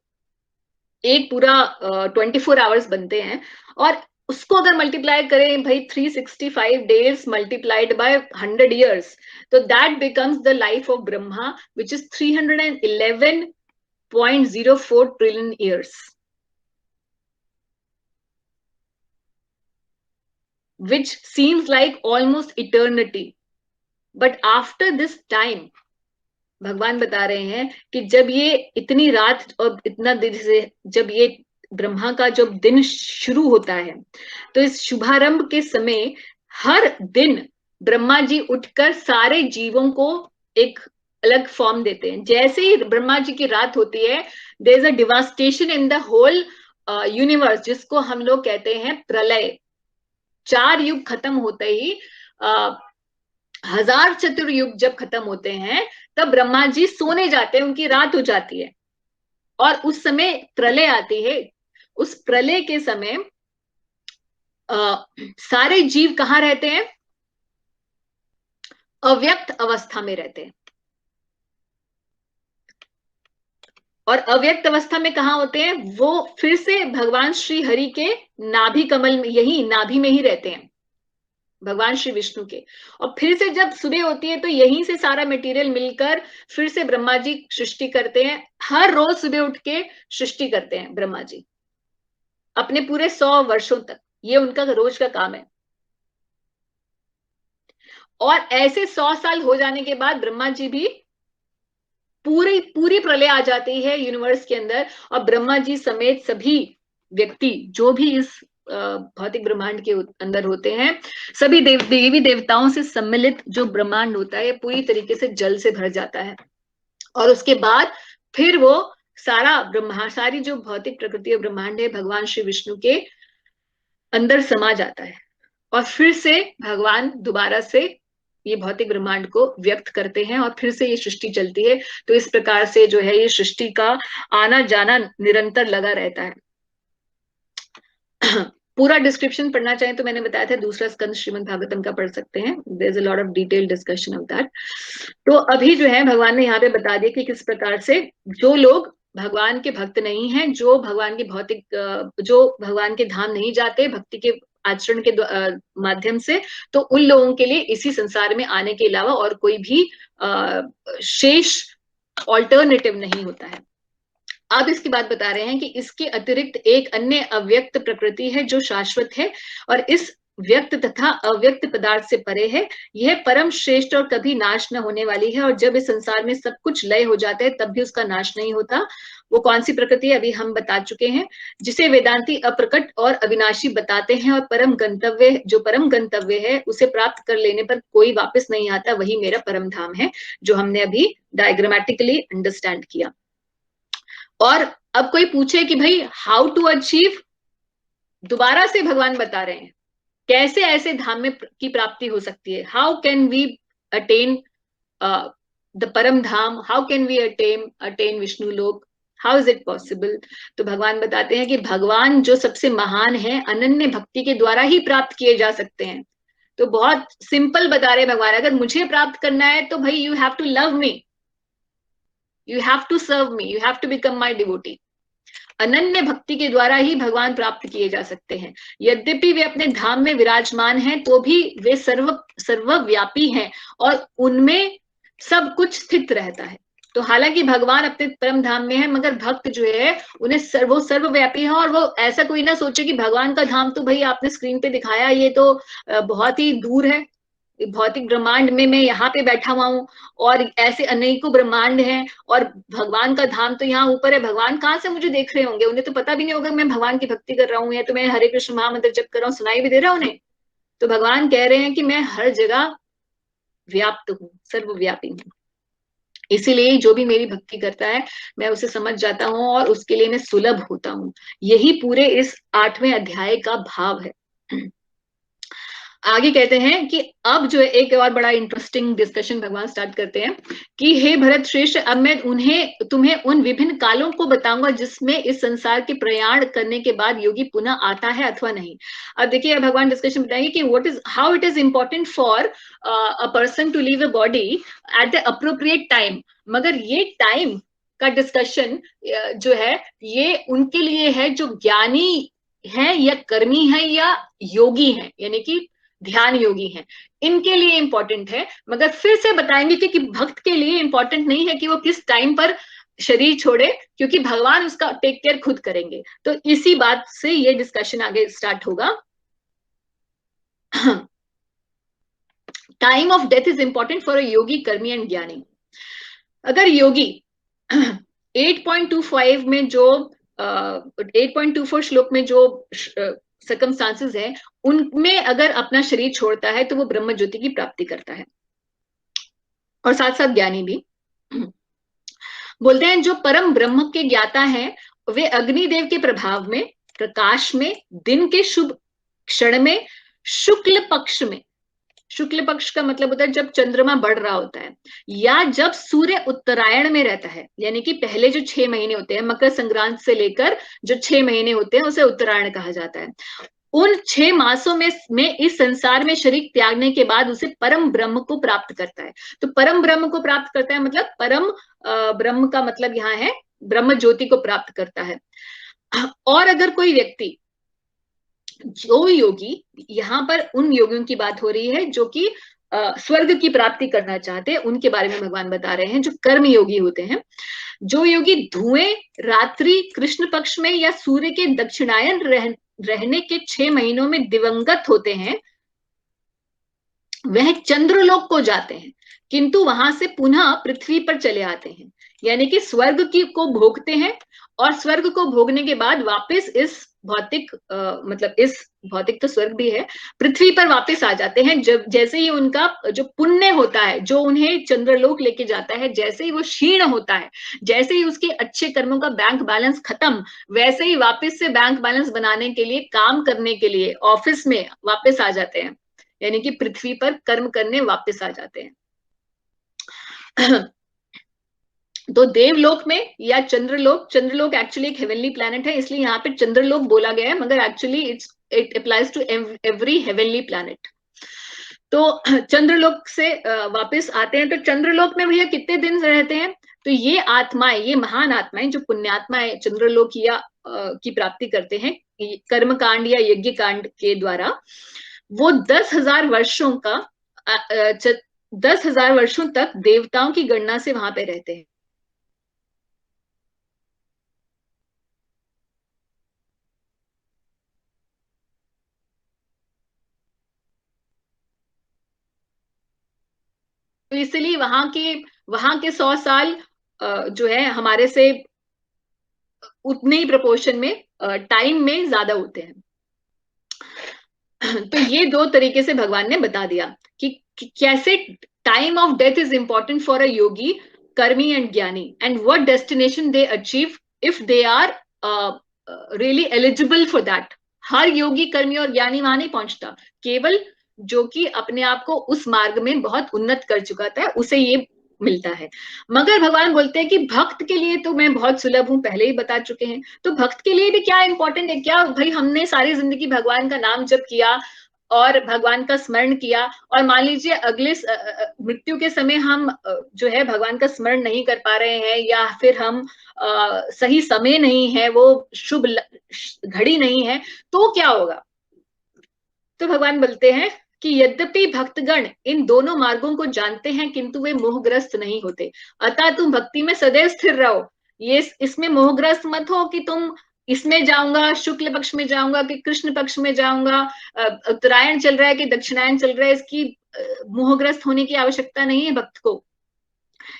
एक पूरा 24 आवर्स बनते हैं. और उसको अगर मल्टीप्लाई करें भाई 365 डेज मल्टीप्लाइड बाय 100 ईयर्स, तो that becomes the life of Brahma, which is 311.04 trillion years, which seems like almost eternity. But after this time, भगवान बता रहे हैं कि जब ये इतनी रात और इतना दिन से जब ये ब्रह्मा का जब दिन शुरू होता है, तो इस शुभारंभ के समय हर दिन ब्रह्मा जी उठकर सारे जीवों को एक अलग फॉर्म देते हैं. जैसे ही ब्रह्मा जी की रात होती है, there is a devastation in the whole universe, जिसको हम लोग कहते हैं प्रलय. 4 युग खत्म होते ही 1000 चतुर्युग जब खत्म होते हैं, तब ब्रह्मा जी सोने जाते हैं, उनकी रात हो जाती है, और उस समय प्रलय आती है. उस प्रलय के समय सारे जीव कहाँ रहते हैं, अव्यक्त अवस्था में रहते हैं. और अव्यक्त अवस्था में कहाँ होते हैं, वो फिर से भगवान श्री हरि के नाभि कमल में, यही नाभि में ही रहते हैं, भगवान श्री विष्णु के. और फिर से जब सुबह होती है तो यहीं से सारा मटेरियल मिलकर फिर से ब्रह्मा जी सृष्टि करते हैं. हर रोज सुबह उठ के सृष्टि करते हैं ब्रह्मा जी, अपने पूरे 100 वर्षों तक ये उनका रोज का काम है. और ऐसे 100 साल हो जाने के बाद ब्रह्मा जी भी पूरी पूरी प्रलय आ जाती है यूनिवर्स के अंदर, और ब्रह्मा जी समेत सभी व्यक्ति जो भी इस भौतिक ब्रह्मांड के अंदर होते हैं, सभी देवी देवताओं से सम्मिलित जो ब्रह्मांड होता है पूरी तरीके से जल से भर जाता है। और उसके बाद फिर वो सारी जो भौतिक प्रकृति और ब्रह्मांड है भगवान श्री विष्णु के अंदर समा जाता है, और फिर से भगवान दोबारा से ये भौतिक ब्रह्मांड को व्यक्त करते हैं और फिर से ये सृष्टि चलती है। तो इस प्रकार से जो है ये सृष्टि का आना जाना निरंतर लगा रहता है। पूरा डिस्क्रिप्शन पढ़ना चाहें तो मैंने बताया था दूसरा स्कंद श्रीमद् भागवतम का पढ़ सकते हैं, there is a lot of detail discussion of that. तो अभी जो है भगवान ने यहाँ पे बता दिया कि किस प्रकार से जो लोग भगवान के भक्त नहीं हैं, जो भगवान के जो भगवान के धाम नहीं जाते भक्ति के आचरण के माध्यम से, तो उन लोगों के लिए इसी संसार में आने के अलावा और कोई भी शेष ऑल्टरनेटिव नहीं होता है। अब इसकी बात बता रहे हैं कि इसके अतिरिक्त एक अन्य अव्यक्त प्रकृति है जो शाश्वत है और इस व्यक्त तथा अव्यक्त पदार्थ से परे है। यह परम श्रेष्ठ और कभी नाश न होने वाली है, और जब इस संसार में सब कुछ लय हो जाता है तब भी उसका नाश नहीं होता। वो कौन सी प्रकृति है अभी हम बता चुके हैं, जिसे वेदांती अप्रकट और अविनाशी बताते हैं, और परम गंतव्य है उसे प्राप्त कर लेने पर कोई वापस नहीं आता, वही मेरा परम धाम है, जो हमने अभी डायग्रामेटिकली अंडरस्टैंड किया। और अब कोई पूछे कि भाई हाउ टू अचीव, दोबारा से भगवान बता रहे हैं कैसे ऐसे धाम में की प्राप्ति हो सकती है। How can we attain the param dham, how can we attain Vishnu lok, how is it possible. तो भगवान बताते हैं कि भगवान जो सबसे महान है अनन्य भक्ति के द्वारा ही प्राप्त किए जा सकते हैं। तो बहुत सिंपल बता रहे भगवान, अगर मुझे प्राप्त करना है तो भाई you have to love me, you have to serve me, you have to become my devotee. अनन्य भक्ति के द्वारा ही भगवान प्राप्त किए जा सकते हैं। यद्यपि वे अपने धाम में विराजमान हैं तो भी वे सर्वव्यापी हैं और उनमें सब कुछ स्थित रहता है। तो हालांकि भगवान अपने परम धाम में है, मगर भक्त जो है उन्हें सर्वव्यापी है, और वो ऐसा कोई ना सोचे कि भगवान का धाम तो भाई आपने स्क्रीन पे दिखाया ये तो बहुत ही दूर है, भौतिक ब्रह्मांड में मैं यहाँ पे बैठा हुआ हूँ और ऐसे अनेकों ब्रह्मांड हैं और भगवान का धाम तो यहाँ ऊपर है, भगवान कहाँ से मुझे देख रहे होंगे, उन्हें तो पता भी नहीं होगा मैं भगवान की भक्ति कर रहा हूँ या तो मैं हरे कृष्ण महामंत्र जप कर रहा हूँ, सुनाई भी दे रहा हूँ उन्हें। तो भगवान कह रहे हैं कि मैं हर जगह व्याप्त हूँ, सर्वव्यापी हूँ, इसीलिए जो भी मेरी भक्ति करता है मैं उसे समझ जाता हूँ और उसके लिए मैं सुलभ होता हूँ। यही पूरे इस 8वें अध्याय का भाव है। आगे कहते हैं कि अब जो है एक और बड़ा इंटरेस्टिंग डिस्कशन भगवान स्टार्ट करते हैं कि हे भरत श्रेष्ठ, अब मैं तुम्हें उन विभिन्न कालों को बताऊंगा जिसमें इस संसार के प्रयाण करने के बाद योगी पुनः आता है अथवा नहीं। अब देखिए भगवान डिस्कशन बताएंगे कि how it is important for a person to leave a body at the appropriate time. मगर ये टाइम का डिस्कशन जो है ये उनके लिए है जो ज्ञानी है या कर्मी है या योगी है, यानी कि ध्यान योगी हैं, इनके लिए इंपॉर्टेंट है। मगर फिर से बताएंगे कि भक्त के लिए इंपॉर्टेंट नहीं है कि वो किस टाइम पर शरीर छोड़े, क्योंकि भगवान उसका टेक केयर खुद करेंगे। तो इसी बात से ये डिस्कशन आगे स्टार्ट होगा। Time of death is important for a yogi, karmi and ज्ञानी। अगर योगी 8.25 में जो 8.24 श्लोक में जो सर्कमस्टांसेस है उनमें अगर अपना शरीर छोड़ता है तो वो ब्रह्म ज्योति की प्राप्ति करता है, और साथ साथ ज्ञानी भी। बोलते हैं जो परम ब्रह्म के ज्ञाता हैं वे अग्निदेव के प्रभाव में, प्रकाश में, दिन के शुभ क्षण में, शुक्ल पक्ष में, शुक्ल पक्ष का मतलब होता है जब चंद्रमा बढ़ रहा होता है, या जब सूर्य उत्तरायण में रहता है, यानी कि पहले जो 6 महीने होते हैं मकर संक्रांति से लेकर जो 6 महीने होते हैं उसे उत्तरायण कहा जाता है। उन 6 मासों में इस संसार में शरीर त्यागने के बाद उसे परम ब्रह्म को प्राप्त करता है। तो परम ब्रह्म को प्राप्त करता है मतलब परम ब्रह्म का मतलब यहाँ है ब्रह्म ज्योति को प्राप्त करता है। और अगर कोई व्यक्ति, जो योगी, यहाँ पर उन योगियों की बात हो रही है जो कि स्वर्ग की प्राप्ति करना चाहते हैं, उनके बारे में भगवान बता रहे हैं, जो कर्म योगी होते हैं। जो योगी धुएं रात्रि कृष्ण पक्ष में या सूर्य के दक्षिणायन रहने के 6 महीनों में दिवंगत होते हैं, वह चंद्रलोक को जाते हैं, किंतु वहां से पुनः पृथ्वी पर चले आते हैं, यानी कि स्वर्ग की को भोगते हैं और स्वर्ग को भोगने के बाद वापस इस भौतिक मतलब इस भौतिक तो स्वर्ग भी है, पृथ्वी पर वापस आ जाते हैं। जब जैसे ही उनका जो पुण्य होता है जो उन्हें चंद्रलोक लेके जाता है, जैसे ही वो क्षीण होता है, जैसे ही उसके अच्छे कर्मों का बैंक बैलेंस खत्म, वैसे ही वापस से बैंक बैलेंस बनाने के लिए, काम करने के लिए ऑफिस में वापस आ जाते हैं, यानी कि पृथ्वी पर कर्म करने वापस आ जाते हैं। तो देवलोक में या चंद्रलोक, चंद्रलोक एक्चुअली एक हेवनली प्लैनेट है, इसलिए यहाँ पे चंद्रलोक बोला गया है, मगर actually it applies to every heavenly planet. तो चंद्रलोक से वापस आते हैं, तो चंद्रलोक में भैया कितने दिन रहते हैं? तो ये आत्माएं, ये महान आत्माएं जो पुण्यात्माएं चंद्रलोक या की प्राप्ति करते हैं कर्म कांड या यज्ञ कांड के द्वारा, वो 10,000 वर्षों का 10,000 वर्षों तक देवताओं की गणना से वहां पे रहते हैं। तो इसलिए वहां के 100 साल जो है हमारे से उतने ही प्रोपोर्शन में टाइम में ज्यादा होते हैं। तो ये दो तरीके से भगवान ने बता दिया कि कैसे time of death is important for a yogi, karmi and gyani, and what destination they achieve if they are really eligible for that. हर योगी, कर्मी और ज्ञानी वहां नहीं पहुंचता, केवल जो कि अपने आप को उस मार्ग में बहुत उन्नत कर चुका था उसे ये मिलता है। मगर भगवान बोलते हैं कि भक्त के लिए तो मैं बहुत सुलभ हूं, पहले ही बता चुके हैं। तो भक्त के लिए भी क्या इंपॉर्टेंट है? क्या भाई हमने सारी जिंदगी भगवान का नाम जप किया और भगवान का स्मरण किया, और मान लीजिए अगले मृत्यु के समय हम जो है भगवान का स्मरण नहीं कर पा रहे हैं, या फिर हम सही समय नहीं है, वो शुभ घड़ी नहीं है, तो क्या होगा? तो भगवान बोलते हैं कि यद्यपि भक्तगण इन दोनों मार्गों को जानते हैं, किंतु वे मोहग्रस्त नहीं होते। अतः तुम भक्ति में सदैव स्थिर रहो, ये इसमें मोहग्रस्त मत हो कि तुम इसमें जाऊंगा, शुक्ल पक्ष में जाऊंगा कि कृष्ण पक्ष में जाऊंगा, उत्तरायण चल रहा है कि दक्षिणायन चल रहा है, इसकी मोहग्रस्त होने की आवश्यकता नहीं है भक्त को।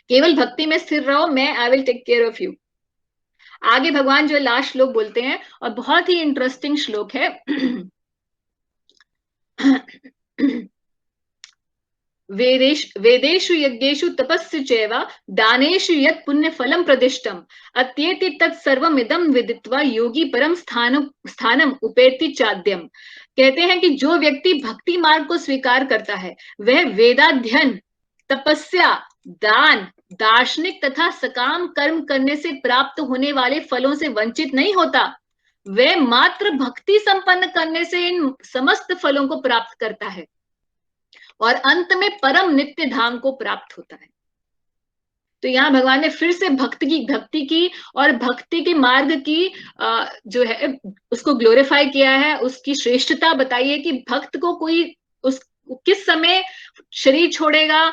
केवल भक्ति में स्थिर रहो, मैं I will take care of you. आगे भगवान जो लास्ट श्लोक बोलते हैं, और बहुत ही इंटरेस्टिंग श्लोक है। वेदेषु यज्ञेषु तपस्सु चैव दानेषु यत् पुण्य फलम प्रदिष्टम अत्येति तत्सर्वमिदं विदित्वा योगी परम स्थानम उपेति चाद्यम। कहते हैं कि जो व्यक्ति भक्ति मार्ग को स्वीकार करता है, वह वेदाध्ययन, तपस्या, दान, दार्शनिक तथा सकाम कर्म करने से प्राप्त होने वाले फलों से वंचित नहीं होता, वह मात्र भक्ति संपन्न करने से इन समस्त फलों को प्राप्त करता है और अंत में परम नित्य धाम को प्राप्त होता है। तो यहाँ भगवान ने फिर से भक्ति की और भक्ति के मार्ग की जो है उसको ग्लोरीफाई किया है, उसकी श्रेष्ठता बताई है कि भक्त को कोई उस किस समय शरीर छोड़ेगा,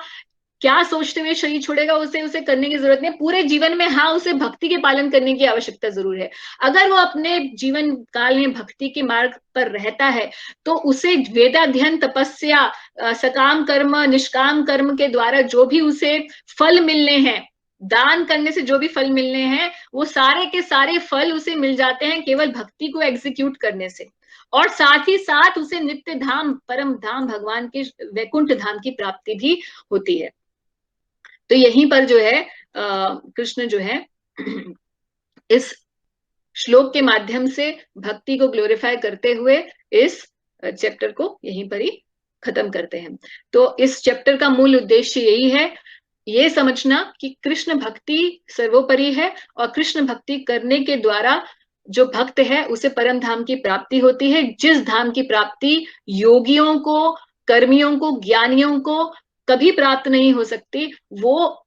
क्या सोचते हुए शरीर छोड़ेगा, उसे करने की जरूरत नहीं। पूरे जीवन में हाँ उसे भक्ति के पालन करने की आवश्यकता जरूर है। अगर वो अपने जीवन काल में भक्ति के मार्ग पर रहता है, तो उसे वेदाध्ययन, तपस्या, सकाम कर्म, निष्काम कर्म के द्वारा जो भी उसे फल मिलने हैं, दान करने से जो भी फल मिलने हैं, वो सारे के सारे फल उसे मिल जाते हैं केवल भक्ति को एग्जीक्यूट करने से। और साथ ही साथ उसे नित्य धाम, परम धाम, भगवान के वैकुंठ धाम की प्राप्ति भी होती है। तो यहीं पर जो है कृष्ण जो है इस श्लोक के माध्यम से भक्ति को ग्लोरीफाई करते हुए इस चैप्टर को यहीं पर ही खत्म करते हैं। तो इस चैप्टर का मूल उद्देश्य यही है, ये समझना कि कृष्ण भक्ति सर्वोपरि है, और कृष्ण भक्ति करने के द्वारा जो भक्त है उसे परम धाम की प्राप्ति होती है, जिस धाम की प्राप्ति योगियों को, कर्मियों को, ज्ञानियों को कभी प्राप्त नहीं हो सकती, वो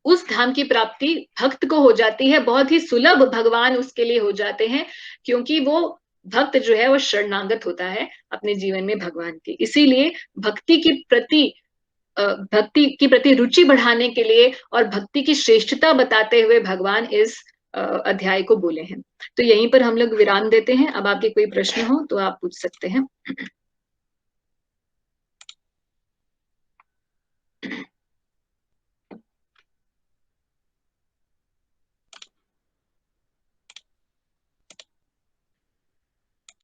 उस धाम की प्राप्ति भक्त को हो जाती है। बहुत ही सुलभ भगवान उसके लिए हो जाते हैं, क्योंकि वो भक्त जो है वो शरणागत होता है अपने जीवन में भगवान की। इसीलिए भक्ति की प्रति रुचि बढ़ाने के लिए और भक्ति की श्रेष्ठता बताते हुए भगवान इस अध्याय को बोले हैं। तो यहीं पर हम लोग विराम देते हैं। अब आपके कोई प्रश्न हो तो आप पूछ सकते हैं।